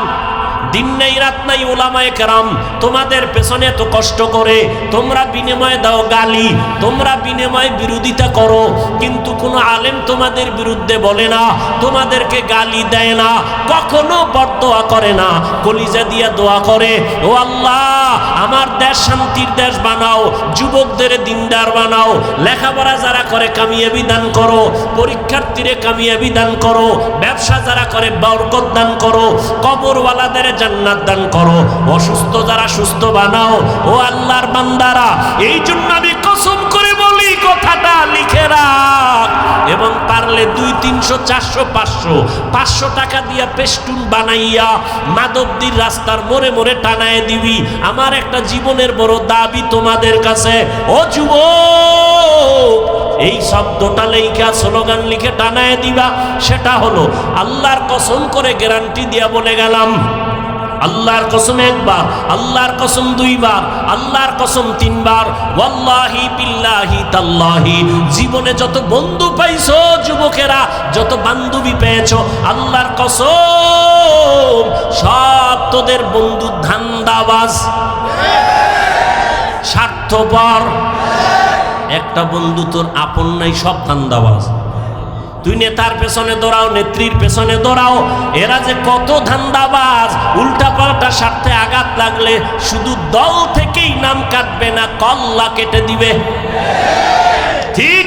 S1: দিন নাই রাত নাই ওলামায়ে কেরাম তোমাদের পেছনে এত কষ্ট করে, তোমরা বিনিময়ে দাও গালি, তোমরা বিনিময়ে বিরোধিতা করো, কিন্তু কোনো আলেম তোমাদের বিরুদ্ধে বলে না, তোমাদেরকে গালি দেয় না, কখনো বরদোয়া করে না, কলিজা দিয়া দোয়া করে, ও আল্লাহ আমার দেশ শান্তির দেশ বানাও, যুবকদের দিনদার বানাও, লেখাপড়া যারা করে কামিয়াবি দান করো, পরীক্ষার্থীরে কামিয়াবি দান করো, ব্যবসা যারা করে বরকত দান করো, কবরওয়ালাদের জান্নাত দান করো, অসুস্থ যারা সুস্থ বানাও। ও আল্লাহর বান্দারা, এই জন্য আমি কসম করে বলি কথাটা লিখে রাখ, এবং পারলে 200, 300, 400, 500 টাকা দিয়া পেস্টুন বানাইয়া মাধবদীর রাস্তার মোড়ে মোড়ে টানায় দিবি। আমার একটা জীবনের বড় দাবি তোমাদের কাছে, ও যুবক, এই শব্দটা লেখা স্লোগান লিখে টানায় দিবা। সেটা হলো আল্লাহর কসম করে গ্যারান্টি দিয়া বলে গেলাম, আল্লাহর কসম একবার, আল্লাহর কসম 2 বার, আল্লাহর কসম 3 বার, ওয়াল্লাহি বিল্লাহি তাল্লাহি, জীবনে যত বন্ধু পাইছো যুবকেরা, যত বান্ধবী পেয়েছো, আল্লাহর কসম সব তোদের বন্ধু ধান্দাবাজ, স্বার্থপর। একটা বন্ধু তোর আপন নাই, সব ধান্দাবাজ। তুই নেতার পেছনে দৌড়াও, নেত্রীর পেছনে দৌড়াও, এরা যে কত ধান্দাবাজ, উল্টা পাল্টা স্বার্থে আঘাত লাগলে শুধু দল থেকেই নাম কাটবে না, কল্লা কেটে দিবে, ঠিক?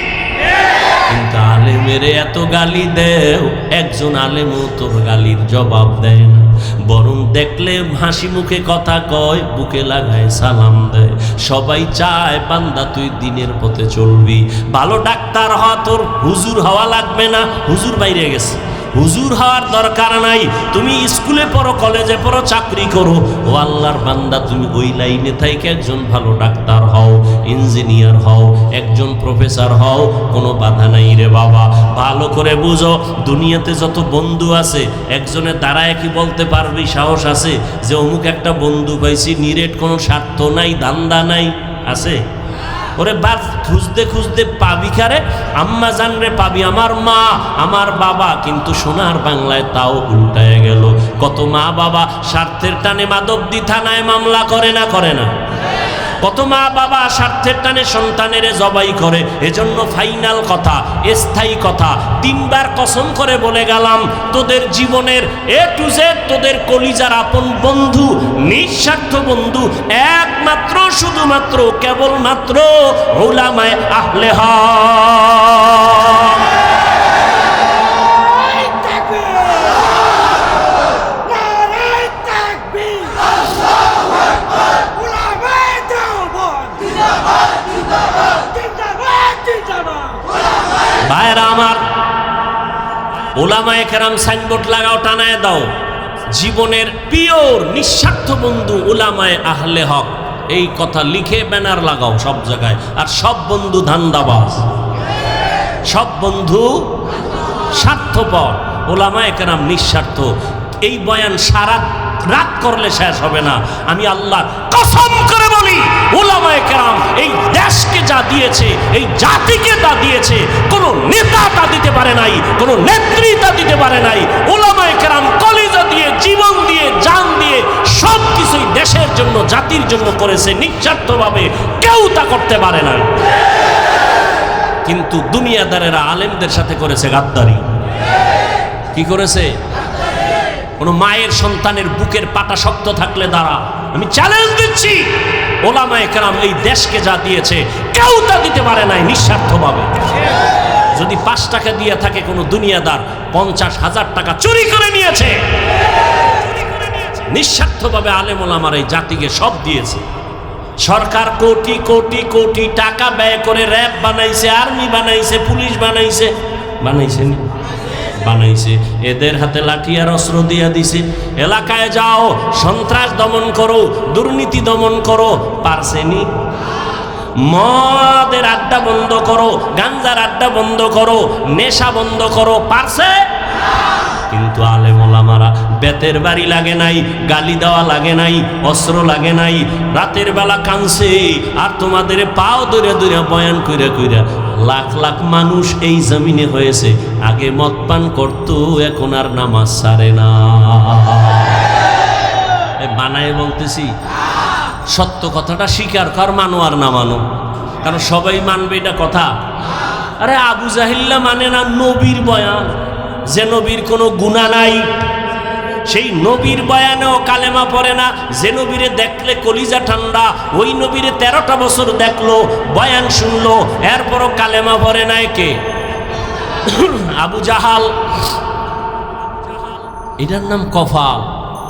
S1: কিন্তু আলেমেরে এত গালি দেও, একজন আলেমও তোর গালির জবাব দেয় না, বরং দেখলে হাসি মুখে কথা কয়, বুকে লাগায় সালাম দেয়। সবাই চায় বান্দা তুই দিনের পথে চলবি, ভালো ডাক্তার হওয়া, তোর হুজুর হওয়া লাগবে না, হুজুর বাইরে গেছে, হুজুর হওয়ার দরকার নাই, তুমি স্কুলে পড়ো, কলেজে পড়ো, চাকরি করো, ও আল্লাহর বান্দা তুমি ওই লাইনে থেকে একজন ভালো ডাক্তার হও, ইঞ্জিনিয়ার হও, একজন প্রফেসর হও, কোনো বাধা নাই রে বাবা। ভালো করে বুঝো, দুনিয়াতে যত বন্ধু আছে, একজনের দ্বারায় কি বলতে পারবি, সাহস আছে যে অমুক একটা বন্ধু পাইছি, নিরেট কোনো স্বার্থ নাই, ধান্দা নাই, আছে? ওরে বাস খুঁজতে খুঁজতে পাবি কারে, আম্মা জানরে পাবি, আমার মা, আমার বাবা, কিন্তু সোনার বাংলায় তাও উল্টায় গেল। কত মা বাবা স্বার্থের টানে মাধবদী থানায় মামলা করে না, করে না? কত মা বাবা স্বার্থের টানে সন্তানের জবাই করে। এজন্য ফাইনাল কথা, স্থায়ী কথা, 3 বার কসম করে বলে গেলাম, তোদের জীবনের A to Z, তোদের কলিজার আপন বন্ধু, নিঃস্বার্থ বন্ধু, একমাত্র শুধুমাত্র কেবলমাত্র উলামায়ে আহলে হক। ভাইরা আমার, উলামায়ে কেরাম সাইনবোর্ড লাগাও, টানায় দাও, জীবনের পিওর নিঃস্বার্থ বন্ধু উলামায়ে আহলে হক, এই কথা লিখে ব্যানার লাগাও সব জায়গায়। আর সব বন্ধু ধান্দাবাজ, সব বন্ধু স্বার্থপর, উলামায়ে কেরাম নিঃস্বার্থ। এই বয়ান সারা রাত করলে শেষ হবে না। আমি আল্লাহ কসম করে বলি, উলামায়ে কেরাম এই দেশকে যা দিয়েছে, এই জাতিকে তা দিয়েছে, কোনো নেতা তা দিতে পারে নাই, কোনো নেত্রী তা দিতে পারে নাই। উলামায়ে কেরাম কলিজা দিয়ে, জীবন দিয়ে, জান দিয়ে সব কিছুই দেশের জন্য, জাতির জন্য করেছে, নিঃস্বার্থভাবে, কেউ তা করতে পারে না। কিন্তু দুনিয়াদারেরা আলেমদের সাথে করেছে গাদ্দারি। কি করেছে? কোন মায়ের সন্তানের বুকের পাটা শক্ত থাকলে দাঁড়া। আমি চ্যালেঞ্জ দিচ্ছি, উলামায়ে কেরাম এই দেশকে যা দিয়েছে কেউ তা দিতে পারে নাই নিঃস্বার্থভাবে। যদি 5 টাকা দিয়ে থাকে কোনো দুনিয়াদার 50,000 টাকা চুরি করে নিয়েছে। নিঃস্বার্থভাবে আলেম ওলামার এই জাতিকে সব দিয়েছে। সরকার কোটি কোটি কোটি টাকা ব্যয় করে র্যাব বানাইছে, আর্মি বানাইছে, পুলিশ বানাইছে, বানাইছে। এদের হাতে লাঠি আর অস্ত্র দিয়া দিছে, এলাকায় যাও, সন্ত্রাস দমন করো, দুর্নীতি দমন করো। পারছেনি? মদের আড্ডা বন্ধ করো, গাঞ্জার আড্ডা বন্ধ করো, নেশা বন্ধ করো। পারছে? কিন্তু আলেম ওলামারা বেতের বাড়ি লাগে নাই, গালি দেওয়া লাগে নাই, অস্ত্র লাগে নাই, রাতের বেলা কানছে আর তোমাদের পাও ধরে ধরে বয়ান কইরা কইরা লাখ লাখ মানুষ এই জমিনে হয়েছে। আগে মদ পান করতো, এখন আর নামাজ ছাড়ে না। বানায় বলতেছি, সত্য কথাটা স্বীকার কর, মানো আর না মানো, কারণ সবাই মানবে এটা কথা। আরে আবু জাহিল্লা মানে না নবীর বয়ান, যে নবীর কোনো গুনাহ নাই, সেই নবীর বয়ানেও কালেমা পড়ে না। যে নবীরে দেখলে কলিজা ঠান্ডা, ওই নবীরে 13টা বছর দেখলো, বয়ান শুনলো, এরপরও কালেমা পড়ে না। কে? আবু জাহাল। এটার নাম কফাল।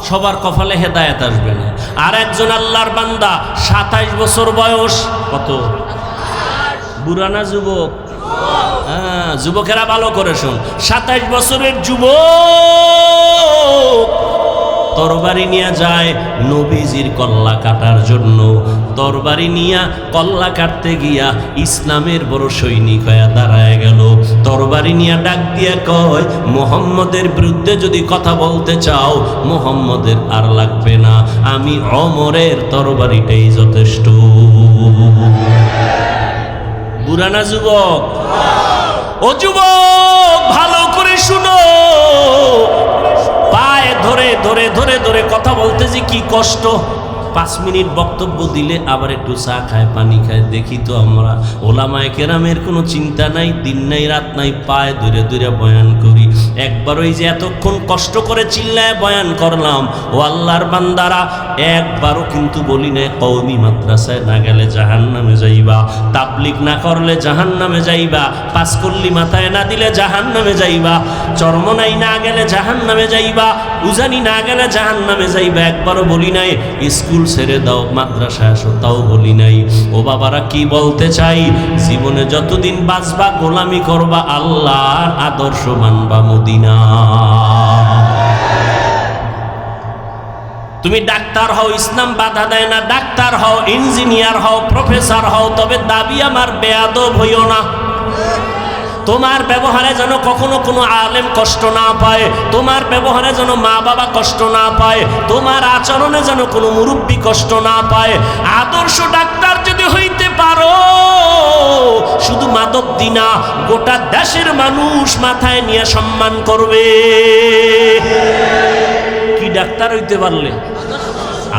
S1: সবার কপালে হেদায়েত আসবে না। আর একজন আল্লাহর বান্দা, 27 বছর বয়স। কত? বুড়া না যুবক? হ্যাঁ, যুবকেরা ভালো করে শুন। 27 বছরের যুবক তরবারি নিয়ে যায় নবীজির কল্লা কাটার জন্য। তরবারি নিয়া কল্লা কাটতে গিয়া ইসলামের বড় সৈনিক হয়ে দাঁড়ায় গেল। তরবারি নিয়া ডাক দিয়া কয়, মুহাম্মদের বিরুদ্ধে যদি কথা বলতে চাও, মুহাম্মদের আর লাগবে না, আমি ওমরের তরবারিটাই যথেষ্ট। বুড়া না যুবক? ও যুবক, ভালো করে শুনো। পায়ে ধরে ধরে ধরে ধরে কথা বলতে যে কি কষ্ট। 5 মিনিট বক্তব্য দিলে আবার একটু চা খায়, পানি খায়। দেখি তো আমরা ওলামায়ে কেরামের কোনো চিন্তা নাই, দিন নাই রাত নাই, পায়ে ধরে ধরে বয়ান করি। একবার ওই যে এতক্ষণ কষ্ট করে চিল্লায় বয়ান করলাম, ও আল্লাহর বান্দারা, একবারও কিন্তু বলি না কওমি মাদ্রাসায় না গেলে জাহান্নামে যাইবা, তাবলিগ না করলে জাহান্নামে যাইবা, পাঁচকল্লি মাথায় না দিলে জাহান্নামে যাইবা, চরমনাই না গেলে জাহান্নামে যাইবা, উজানি না গেলে জাহান্নামে যাইবা। একবারও বলি নাই স্কুল ছেড়ে দাও, মাদ্রাসায় আসো, তাও বলি নাই। ও বাবারা, কি বলতে চাই, জীবনে যতদিন বাঁচবা গোলামি করবা, আল্লাহর আদর্শ মানবা, মদিনা। তুমি ডাক্তার হও, ইসলাম বাধা দেয় না। ডাক্তার হও, ইঞ্জিনিয়ার হও, প্রফেসর হও, তবে দাবি আমার বেয়াদব হইও না। তোমার ব্যবহারে যেন কখনো কোনো আলেম কষ্ট না পায়, তোমার ব্যবহারে যেন মা বাবা কষ্ট না পায়, তোমার আচরণে যেন কোনো মুরব্বী কষ্ট না পায়। আদর্শ ডাক্তার যদি হইতে পারো, শুধু মাদক দিনা, গোটা দেশের মানুষ মাথায় নিয়ে সম্মান করবে। কি ডাক্তার হইতে পারলে?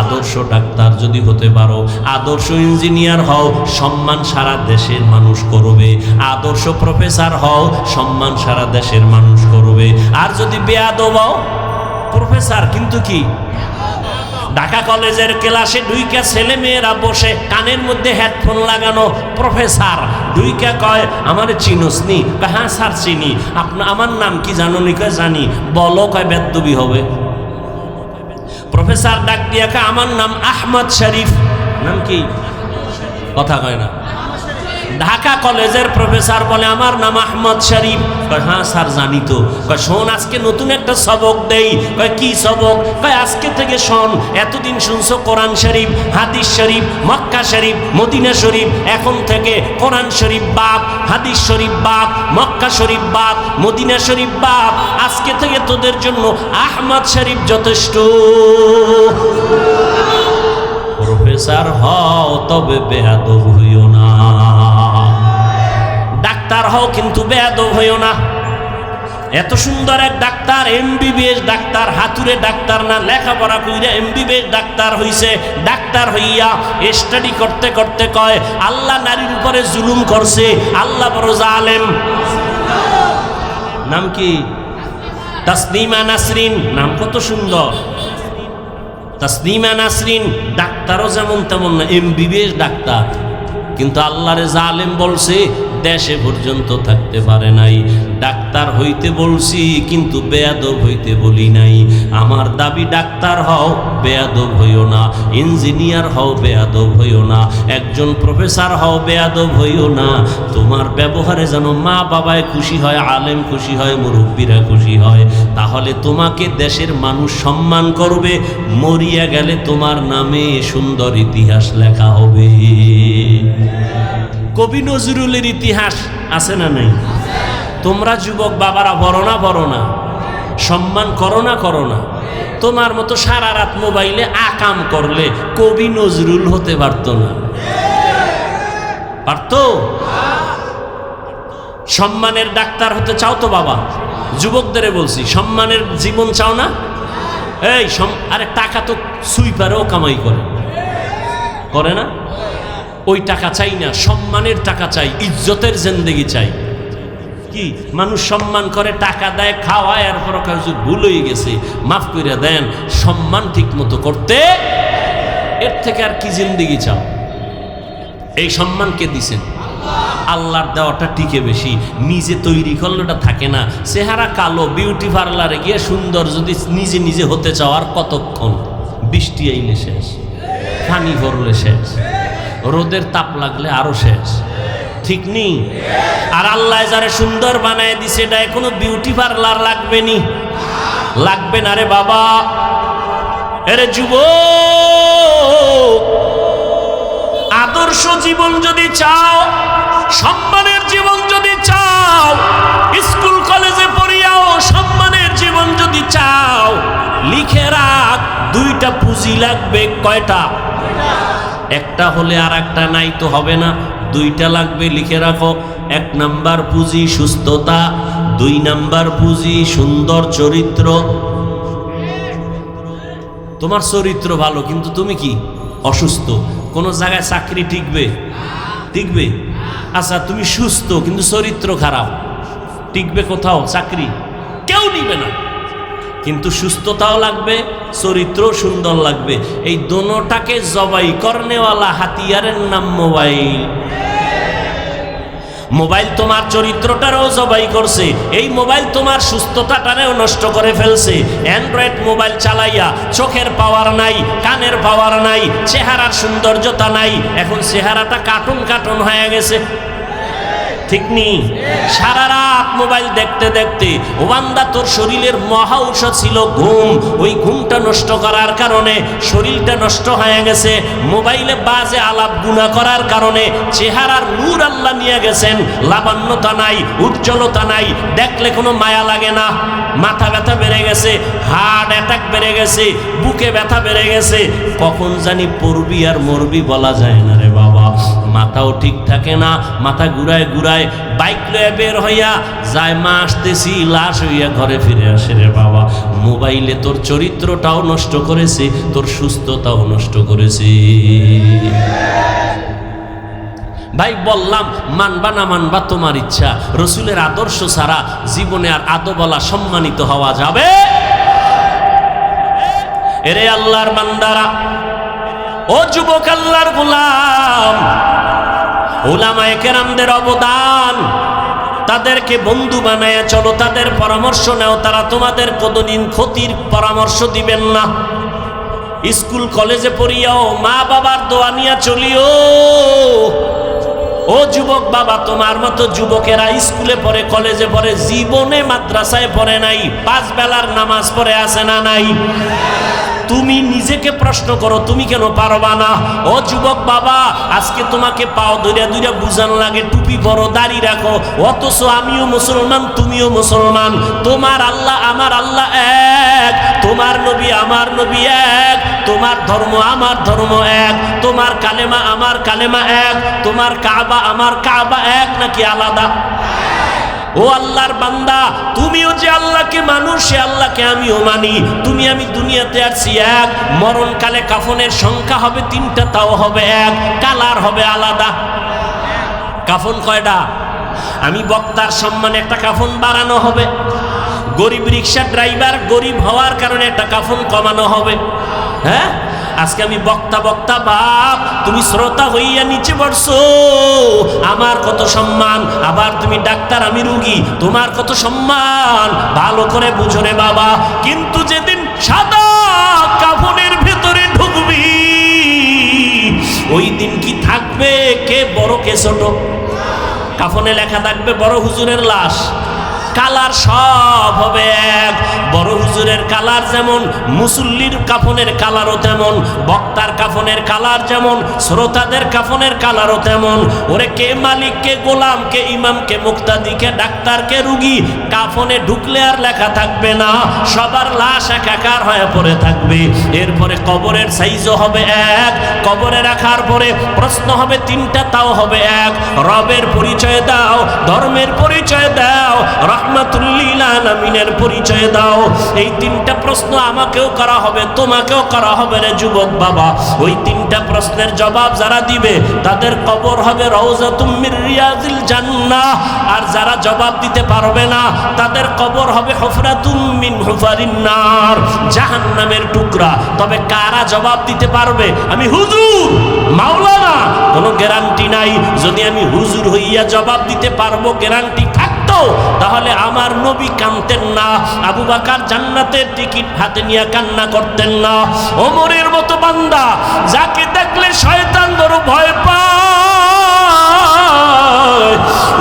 S1: আদর্শ ডাক্তার যদি হতে পারো, আদর্শ ইঞ্জিনিয়ার হও, সম্মান সারা দেশের মানুষ করবে। আদর্শ প্রফেসর হও, সম্মান সারা দেশের মানুষ করবে। আর যদি বেয়াদব হও, প্রফেসর কিন্তু কি, ঢাকা কলেজের ক্লাসে ঢুইকা ছেলে মেয়েরা বসে, কানের মধ্যে হেডফোন লাগানো, প্রফেসর ঢুইকা কয়, আমার চিনোস নি? হ্যাঁ স্যার চিনি। আমার নাম কি জানো নি? কয় জানি। বলো। কয় বেদ্যবি হবে। প্রফেসর ডাক দিয়া কয়, আমার নাম আহমদ শরীফ। নাম কি? কথা কয় না। ঢাকা কলেজের প্রফেসর বলে, আমার নাম আহমদ শরীফ। কয় হ্যাঁ স্যার জানি তো। কয় শোন, আজকে নতুন একটা সবক দেই। কয় কি সবক? কয় আজকে থেকে শোন, এতদিন শুনছো কোরআন শরীফ, হাদিস শরীফ, মক্কা শরীফ, মদিনা শরীফ, এখন থেকে কোরআন শরীফ বাদ, হাদিস শরীফ বাদ, মক্কা শরীফ বাদ, মদিনা শরীফ বাদ। আজকে থেকে তোদের জন্য আহমদ শরীফ যথেষ্ট। প্রফেসর হও, তবে বেয়াদব হইও না। ডাক্তার হও, কিন্তু বেয়াদব হইও না। এত সুন্দর এক ডাক্তার, এমবিবিএস ডাক্তার, হাতুড়ে ডাক্তার না, লেখাপড়া কইরা এমবিবিএস ডাক্তার হইছে। ডাক্তার হইয়া স্টাডি করতে করতে কয়, আল্লাহ নারীর উপরে জুলুম করছে, আল্লাহ বড় জালেম। নাম কি? তাসনিমা নাসরিন। নাম কত সুন্দর, তাসনিমা নাসরিন। ডাক্তারও যেমন তেমন না, এমবিবিএস ডাক্তার। কিন্তু আল্লাহরে জালেম বলছে, দেশে পর্যন্ত থাকতে পারে নাই। ডাক্তার হইতে বলছি কিন্তু বেয়াদব হইতে বলি নাই। আমার দাবি ডাক্তার হও, বেয়াদব হইও না। ইঞ্জিনিয়ার হও, বেয়াদব হইও না। একজন প্রফেসর হও, বেয়াদব হইও না। তোমার ব্যবহারে যেন মা বাবায় খুশি হয়, আলেম খুশি হয়, মুরব্বীরা খুশি হয়। তাহলে তোমাকে দেশের মানুষ সম্মান করবে। মরিয়া গেলে তোমার নামে সুন্দর ইতিহাস লেখা হবে। কবি নজরুলের ইতিহাস আছে না নাই? তোমরা যুবক বাবারা বড় না সম্মান করো না। তোমার মতো সারা রাত মোবাইলে আকাম করলে কবি নজরুল হতে পারতো না? পারতো? সম্মানের ডাক্তার হতে চাও তো বাবা? যুবকদের বলছি, সম্মানের জীবন চাও না? এই আরে টাকা তো সুইপারেও কামাই করে না? ওই টাকা চাই না, সম্মানের টাকা চাই, ইজ্জতের জিন্দেগি চাই। কি মানুষ সম্মান করে, টাকা দেয়, খাওয়ায়, এরপর কাজে ভুল হয়ে গেছে মাফ করে দেন। সম্মান ঠিক মতো করতে, এর থেকে আর কি জিন্দেগি চাও? এই সম্মান কে দিছেন? আল্লাহর দেওয়াটা টিকে বেশি। নিজে তৈরি করলে ওটা থাকে না। চেহারা কালো, বিউটি পার্লারে গিয়ে সুন্দর যদি নিজে হতে চাও, আর কতক্ষণ? বৃষ্টি আইলে শেষ, পানি ভরলে শেষ, রোদের তাপ লাগলে আরো শেষ। ঠিক নেই? আর আল্লাহ যারে সুন্দর বানায় দিছে, এটা কোনো বিউটি পার্লার লাগবে নি? লাগবে না রে বাবা। এরে যুবক, আদর্শ জীবন যদি চাও, সম্মানের জীবন যদি চাও, স্কুল কলেজে পড়িয়াও সম্মানের জীবন যদি চাও, লিখে রাখ, দুইটা পুঁজি লাগবে। কয়টা? একটা হলে আর একটা নাই তো হবে না, দুইটা লাগবে, লিখে রাখো। 1 নাম্বার পুঁজি সুস্থতা, 2 নাম্বার পুঁজি সুন্দর চরিত্র। তোমার চরিত্র ভালো কিন্তু তুমি কি অসুস্থ, কোন জায়গায় চাকরি টিকবে? আচ্ছা তুমি সুস্থ কিন্তু চরিত্র খারাপ, টিকবে কোথাও চাকরি? কেউ নিবে না। কিন্তু সুস্থতাও লাগবে, চরিত্র সুন্দর লাগবে। এই দোনোটাকে জবাই করনেওয়ালা হাতিয়ারের নাম মোবাইল। মোবাইল তোমার চরিত্রটারও জবাই করছে, এই মোবাইল তোমার সুস্থতাটারেও নষ্ট করে ফেলছে। অ্যান্ড্রয়েড মোবাইল চালাইয়া চোখের পাওয়ার নাই, কানের পাওয়ার নাই, চেহারার সৌন্দর্যতা নাই, এখন চেহারাটা কার্টুন হয়ে গেছে। ঠিক নেই? সারা রাত মোবাইল দেখতে দেখতে ও বান্দা, তোর শরীরের মহা ঔষধ ছিল ঘুম। ওই ঘুমটা নষ্ট করার কারণে শরীরটা নষ্ট হয়ে গেছে। মোবাইলে বাজে আলাপ গুনাহ করার কারণে চেহারার নূর আল্লাহ নিয়ে গেছেন। লাবণ্যতা নাই, উজ্জ্বলতা নাই, দেখলে কোনো মায়া লাগে না। মাথা ব্যথা বেড়ে গেছে, হার্ট অ্যাটাক বেড়ে গেছে, বুকে ব্যথা বেড়ে গেছে। কখন জানি পড়বি আর মরবি বলা যায় না রে বাবা। মাথাও ঠিক থাকে না, মাথা ঘুরায় বাইক লয়ে বের হইয়া যায়, মা আসতেছি, লাশ হইয়া ঘরে ফিরে আসে রে বাবা। মোবাইলে তোর চরিত্রটাও নষ্ট করেছে, তোর সুস্থতাও নষ্ট করেছে। ভাই বললাম, মানবা না মানবা তোমার ইচ্ছা। রসুলের আদর্শ ছাড়া জীবনে আর আদবলা সম্মানিত হওয়া যাবে? এরে আল্লাহর বান্দারা, ও যুবক আল্লাহর গোলাম, উলামায়ে কেরামদের অবদান, তাদেরকে বন্ধু বানায়া চলো, তাদের পরামর্শ নাও। তারা তোমাদের কোনদিন ক্ষতির পরামর্শ দিবেন না। স্কুল কলেজে পড়িয়াও মা বাবার দোয়া নিয়া চলিও। ও যুবক বাবা, তোমার মতো যুবকেরা স্কুলে পড়ে, কলেজে পড়ে, জীবনে মাদ্রাসায় পড়ে নাই, 5 বেলার নামাজ পড়ে আছে না নাই? তুমি নিজেকে প্রশ্ন করো, তুমি কেন পারবা না? ও যুবক বাবা, আজকে তোমাকে পাও ধইরা বুঝান লাগে, টুপি পরো, দাড়ি রাখো, অথচ আমিও মুসলমান, তুমিও মুসলমান। তোমার আল্লাহ আমার আল্লাহ এক, তোমার নবী আমার নবী এক, তোমার ধর্ম আমার ধর্ম এক, তোমার কালেমা আমার কালেমা এক, তোমার কাবা আমার কাবা এক, নাকি আলাদা? ও আল্লাহর বান্দা, তুমিও যে আল্লাহকে মানুষ, সে আল্লাহকে আমিও মানি। তুমি আমি দুনিয়াতে আসছি এক, মরণকালে কাফনের সংখ্যা হবে 3টা, তাও হবে এক, কালার হবে আলাদা। কাফন কয়টা? আমি বক্তার সম্মানে একটা কাফন বাড়ানো হবে, গরিব রিক্সা ড্রাইভার গরিব হওয়ার কারণে একটা কাফন কমানো হবে। হ্যাঁ, আজকে আমি বক্তা বাপ, তুমি শ্রোতা হইয়া নিচে বসছো, আমার কত সম্মান। আবার তুমি ডাক্তার, আমি রুগী, তোমার কত সম্মান। ভালো করে বুঝো রে বাবা। কিন্তু যেদিন সাদা কাফনের ভেতরে ঢুকবি, ওই দিন কি থাকবে কে বড় কে ছোট? কাফনে লেখা থাকবে বড় হুজুরের লাশ, কালার সব হবে এক। বড় হুজুরের কালার যেমন, মুসল্লির কাফনের কালারও তেমন, বক্তার কাফনের কালার যেমন, শ্রোতাদের কাফনের কালারও তেমন। ওরে কে মালিক, কে গোলাম, কে ইমাম, কে মুক্তাদি, কে ডাক্তার, কে রুগী, কাফনে ঢুকলে আর লেখা থাকবে না, সবার লাশ একাকার হয়ে পড়ে থাকবে। এরপরে কবরের সাইজও হবে এক। কবরে রাখার পরে প্রশ্ন হবে তিনটা, তাও হবে এক। রবের পরিচয় দাও, ধর্মের পরিচয় দাও, রহমাতুল্লিল আলামিনের পরিচয় দাও। এই তিনটা প্রশ্ন আমাকেও করা হবে, তোমাকেও করা হবে রে যুবক বাবা। ওই তিনটা প্রশ্নের জবাব যারা দিবে তাদের কবর হবে রওজাতুম মির রিয়াজিল জান্নাহ। আর যারা জবাব দিতে পারবে না তাদের কবর হবে হুফরাতুম মিন হুফারিন নার, জাহান্নামের টুকরা। তবে কারা জবাব দিতে পারবে? আমি হুজুর, মাওলানা, কোনো গ্যারান্টি নাই। যদি আমি হুজুর হইয়া জবাব দিতে পারবো, গ্যারান্টি থাকতো, তাহলে আমার নবী কাঁদতেন না, আবু বকর জান্নাতের টিকিট হাতে নিয়ে কান্না করতেন না। ওমরের মতো বান্দা যাকে দেখলে শয়তান বড় ভয় পায়,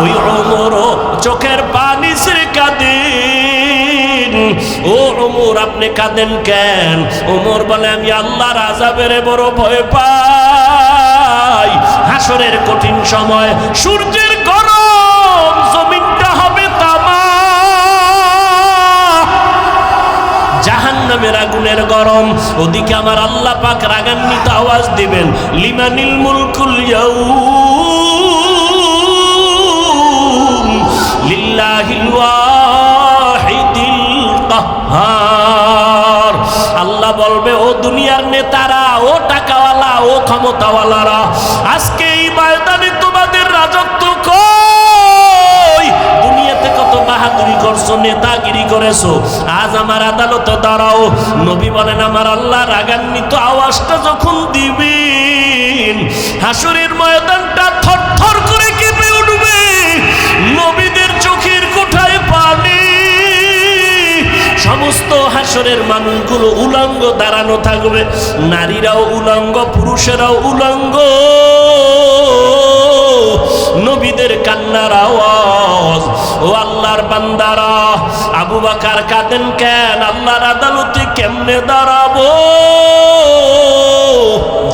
S1: ওই ওমরও চোখের পানি ছেড়ে কাঁদেন। ও ওমর, আপনি কাঁদেন কেন? ওমর বলে, আমি আল্লাহর আযাবের বড় ভয় পাই। হাসরের কঠিন সময় সূর্যের গরম, জমিনটা হবে তামা, জাহান্নামের আগুনের গরম। ওদিকে আমার আল্লাহ পাক রাগান্বিত আওয়াজ দিবেন, লিমানিল মুলকুল ইয়াউম লিল্লাহিল ওয়াহিদিল কাহ্হার। আল্লাহ বলবে, ও দুনিয়ার নেতারা, ও টাকাওয়ালা, ও ক্ষমতাওয়ালারা, আজকে এই ময়দানে তোমাদের রাজত্ব কই? দুনিয়াতে কত বাহাদুরি করছো, নেতাগিরি করেছো, আজ আমার আদালতে দাঁড়াও। নবী বলেন, আমার আল্লাহ রাগান্বিত আওয়াজটা যখন দিবেন, হাসরের ময়দানটা থরথর করে কেঁপে উঠবে। নবীদের চোখের কোঠায় পানি, সমস্ত হাসরের মানুষগুলো উলঙ্গ দাঁড়ানো থাকবে, নারীরাও উলঙ্গ, পুরুষেরাও উলঙ্গ। নবীদের কান্নার আওয়াজ। ও আল্লাহর বান্দারা, আবু বকর কাঁদেন কেন? আল্লাহর আদালতে কেমনে দাঁড়াবো?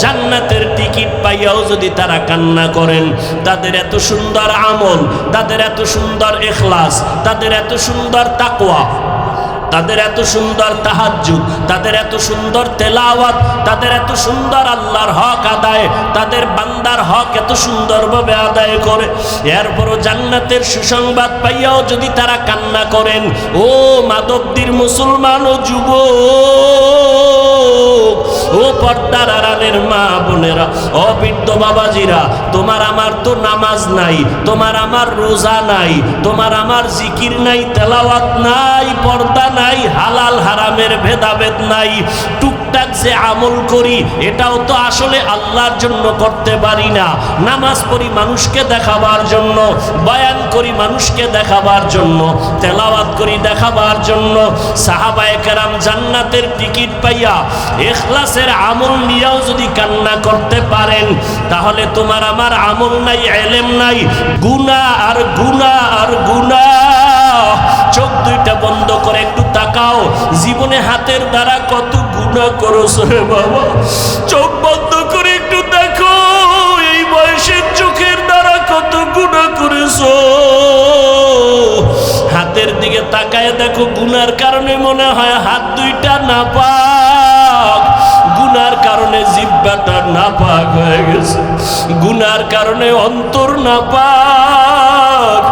S1: জান্নাতের টিকিট পাইয়াও যদি তারা কান্না করেন, তাদের এত সুন্দর আমল, তাদের এত সুন্দর ইখলাস, তাদের এত সুন্দর তাকওয়া, তাদের এত সুন্দর তাহাজ্জুদ, তাদের এত সুন্দর তেলাওয়াত, তাদের এত সুন্দর আল্লাহর হক আদায়, তাদের বান্দার হক এত সুন্দরভাবে আদায় করে, এরপরও জান্নাতের সুসংবাদ পাইয়াও যদি তারা কান্না করেন, ও মাদকদির মুসলমান ও যুবক, ও পর্দার আড়ালের মা বোনেরা, ও বৃদ্ধ বাবাজিরা, তোমার আমার তো নামাজ নাই, তোমার আমার রোজা নাই, তোমার আমার জিকির নাই, তেলাওয়াত নাই, পর্দা নাই, হালাল হারামের ভেদাভেদ নাই। টুকটাক যে আমল করি এটাও তো আসলে আল্লাহর জন্য করতে পারি না। নামাজ পড়ি মানুষকে দেখাবার জন্য, বয়ান করি মানুষকে দেখাবার জন্য, তেলাওয়াত করি দেখাবার জন্য। সাহাবায়ে কেরাম জান্নাতের টিকিট পাইয়া ইখলাসের আমল নিয়েও যদি কান্না করতে পারেন, তাহলে তোমার আমার আমল নাই, ইলম নাই, গুনাহ আর গুনাহ আর গুনাহ। চোখ দুইটা বন্ধ করে একটু তাকাও, জীবনে হাতের দ্বারা কত গুনাহ করেছো রে বাবা। চোখ বন্ধ করে একটু দেখো, এই বয়সের চোখের দ্বারা কত গুনাহ করেছো। হাতের দিকে তাকায় দেখো, গুনার কারণে মনে হয় হাত দুইটা নাপাক, গুনার কারণে জিহ্বাটা নাপাক হয়ে গেছে, গুনার কারণে অন্তর নাপাক।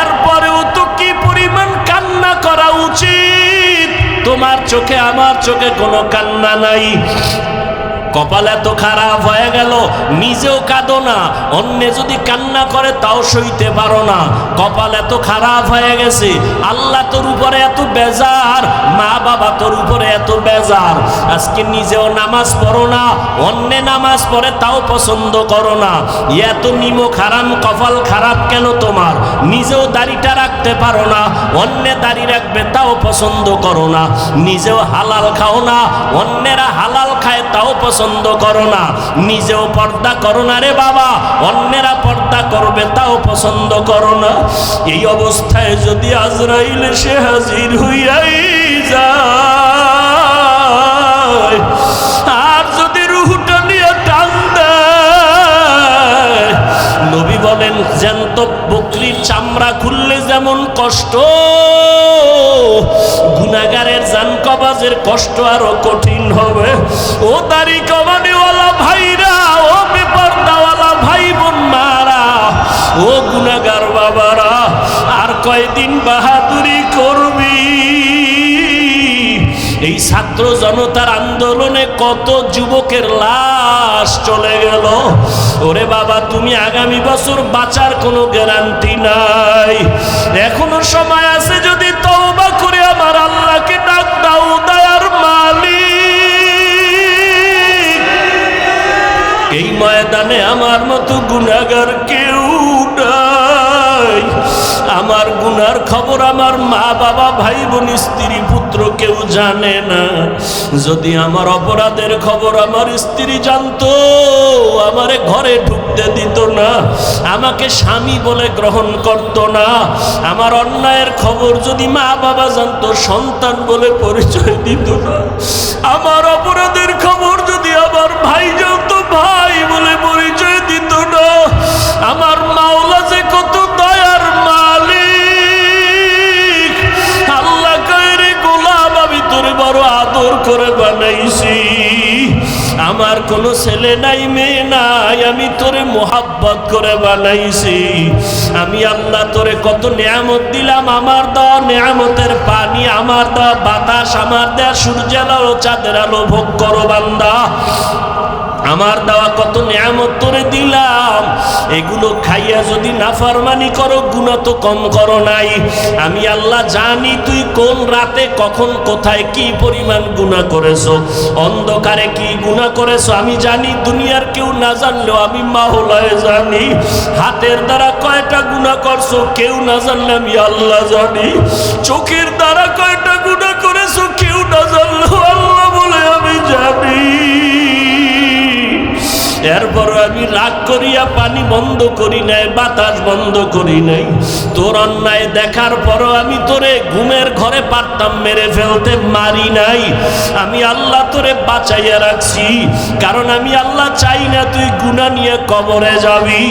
S1: এরপরেও তো কি পরিমাণ কান্না করা উচিত। তোমার চোখে আমার চোখে কোনো কান্না নাই। কপাল এত খারাপ হয়ে গেল, নিজেও কাঁদো না, অন্যে যদি কান্না করে তাও সইতে পারো না। কপাল এত খারাপ হয়ে গেছে, আল্লাহ তোর উপরে এত বেজার, মা বাবা তোর উপরে এত বেজার, আজকে নিজেও নামাজ পড়ো না, অন্যে নামাজ পড়ে তাও পছন্দ করো না। এত নিমক হারাম কপাল খারাপ কেন তোমার? নিজেও দাড়িটা রাখতে পারো না, অন্যে দাড়ি রাখবে তাও পছন্দ করো না। নিজেও হালাল খাও না, অন্যেরা হালাল খায় তাও পছন্দ করো না। নিজেও পর্দা করো না রে বাবা, অন্যেরা পর্দা করবে তাও পছন্দ করো না। এই অবস্থায় যদি আজরাইল এসে হাজির হইয়াই যায়, আর যদি রুহটা নিয়ে টান দেয়, নবী বলেন জ্যান্ত বকরির চামড়া খুললে যেমন কষ্ট, গুনাহগারের জান কবাজের কষ্ট আরো কঠিন হবে। ও দাড়ি কমানিওয়ালা ভাইরা, ও বেপরদাওয়ালা ভাই বোন মারা, ও গুনাহগার বাবারা, আর কয়দিন বাহাদুরি করবি? এই ছাত্র জনতার আন্দোলনে কত যুবকের লাশ চলে গেল। ওরে বাবা, তুমি আগামী বছর বাঁচার কোনো গ্যারান্টি নাই। এখনো সময় আছে, যদি তওবা করে আমার আল্লাহকে ডাক দাও, দয়ার মালিক। এই ময়দানে আমার মতো গুনাহগার কেউ নাই। আমার গুনার খবর আমার মা বাবা ভাই বোন স্ত্রী পুত্র কেউ জানে না। যদি আমার অপরাধের খবর আমার স্ত্রী জানতো, আমারে ঘরে ঢুকতে দিত না, আমাকে স্বামী বলে গ্রহণ করত না। আমার অন্যায়ের খবর যদি মা বাবা জানতো, সন্তান বলে পরিচয় দিত না। আমার অপরাধের খবর যদি আমার ভাই জানতো, ভাই বলে পরিচয় দিত না। আমার মাওলা যে কত দয়ার মালিক, আল্লাহ কইরে গোলাম আমি তোরে বড় আদর করে বানাইছি। আমার কোনো ছেলে নাই মেয়ে নাই, আমি তোরে মোহাব্বত করে বানাইছি। আমি আল্লাহ তোরে কত নিয়ামত দিলাম, আমার দেওয়া নিয়ামতের পানি, আমার দেওয়া বাতাস, আমার দেওয়া সূর্যের আলো চাঁদের আলো ভোগ করো বান্দা। আমার দেওয়া কত নিয়ামত তোরে দিলাম, এগুলো খাইয়া যদি নাফরমানি করো, গুনাহ তো কম করো নাই। আমি আল্লাহ জানি তুই কোন রাতে কখন কোথায় কি পরিমাণ গুনাহ করেছো, অন্ধকারে কি গুনাহ করেছো আমি জানি। দুনিয়ার কেউ না জানলেও আমি মাওলায় জানি। হাতের দ্বারা কয়টা গুনাহ করছো কেউ না জানলে আমি আল্লাহ জানি। চোখের দ্বারা কয়টা গুনাহ করেছো কেউ না জানলেও আল্লাহ বলে আমি জানি। এরপর আমি রাগ করিয়া পানি বন্ধ করি নাই, বাতাস বন্ধ করি নাই। তোর অন্যায় দেখার পরও আমি তোরে ঘুমের ঘরে পারতাম মেরে ফেলতে, মারি নাই। আমি আল্লাহ তোরে বাঁচাইয়া রাখছি, কারণ আমি আল্লাহ চাই না তুই গুনাহ নিয়ে কবরে যাবি।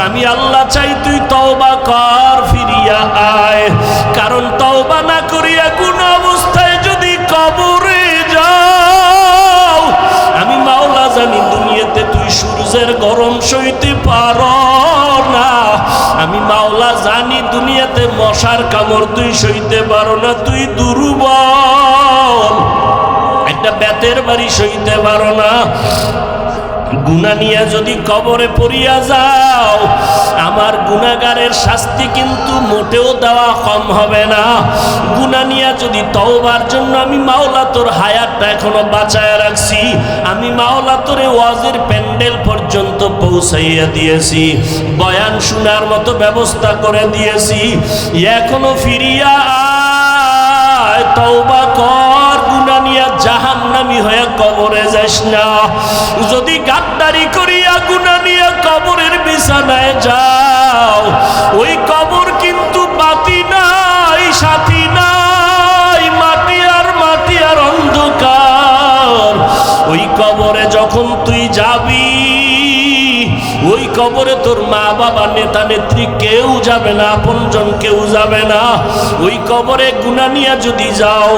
S1: আমি আল্লাহ চাই তুই তওবা কর, ফিরিয়া আয়। কারণ তওবা না করিয়া গুনাহ অবস্থায় যদি কবরে যাও, আমি মাওলা জানি দুনিয়াতে তুই সূর্যের গরম সইতে পারো না। আমি মাওলা জানি দুনিয়াতে মশার কামড় তুই সইতে পারো না, তুই দুর্বল, একটা বেতের বাড়ি সইতে পারো না। গুনাহ নিয়ে যদি কবরে পড়িয়া যাও, আমার গুনাহগারের শাস্তি কিন্তু মোটেও দেওয়া কম হবে না। গুনাহ নিয়ে যদি তওবার জন্য আমি মাওলা তোর হায়াতটা এখনো বাঁচায় রাখছি, আমি মাওলা তোরে ওয়াজের প্যান্ডেল পর্যন্ত পৌঁছাইয়া দিয়েছি, বয়ান শোনার মতো ব্যবস্থা করে দিয়েছি। এখনো ফিরিয়া আয়, তওবা কর, গুনাহ নিয়ে জাহান্নামী হয়ে কবরে যাস না। যদি গাদ্দারি করিয়া গুনাহ নিয়ে কবরের বিছানায় যাও, ওই কবর কিন্তু বাতি নাই, সাথী নাই, মাটি আর অন্ধকার। ওই কবরে যখন তুই যাবি, ওই কবরে তোর মা বাবা নেতা নেত্রী কেউ যাবে না, আপনজন কেউ যাবে না। ওই কবরে গুনাহ নিয়ে যদি যাও,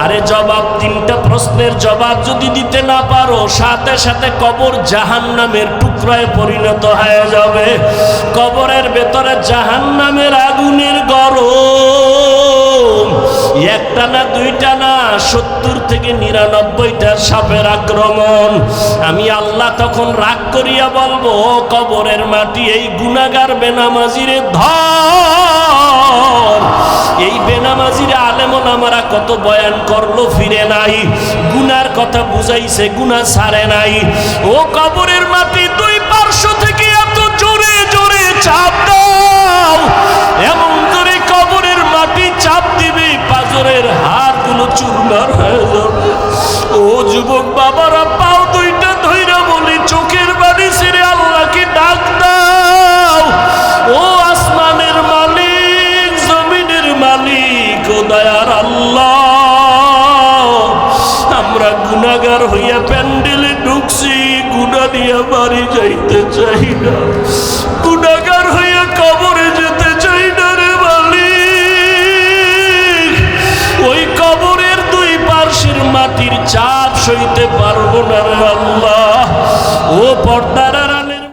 S1: আরে জবাব, তিনটা প্রশ্নের জবাব যদি দিতে না পারো, সাথে সাথে কবর জাহান্নামের টুকরায় পরিণত হয়ে যাবে। কবরের ভেতরে জাহান্নামের আগুনের গরম, একটা না দুইটা না, 70 থেকে 99টা সাপের আক্রমণ। আমি আল্লাহ তখন রাগ করিয়া বলবো, কবরের মাটি এই গুনাহগার বেনামাজিরে ধর। এই বেনামাজিরে আলেম ওলামারা কত বয়ান করলো, ফিরে নাই, গুনার কথা বুঝাইছে, গুনাহ ছাড়ে নাই। ও কবরের মাটি দুই পার্শ্ব থেকে এত জোরে জোরে চাপ দাও, এমন জোরে কবরের মাটি চাপ দিবে পাজরের হাড়গুলো চুরমার হয়ে যাবে। ও যুবক বাবারা, পাও দুইটা ধইরা বলি, চোখের বাড়ি ছেড়ে আল্লাহকে ডাক দাও। ও আসমানের মালিক, জমিনের মালিক, ও দয়ার আল্লাহ, আমরা গুনাহগার হইয়া প্যান্ডেলে ঢুকছি, গুনাহ নিয়ে বাড়ি যাইতে চাই না, গুনাহগার হইয়া কবরে যেতে চাই না রে মালিক। ওই কবরের দুই পার্শ্বের মাটির চাপ সইতে পারবো না রে আল্লাহ। ও পর্দা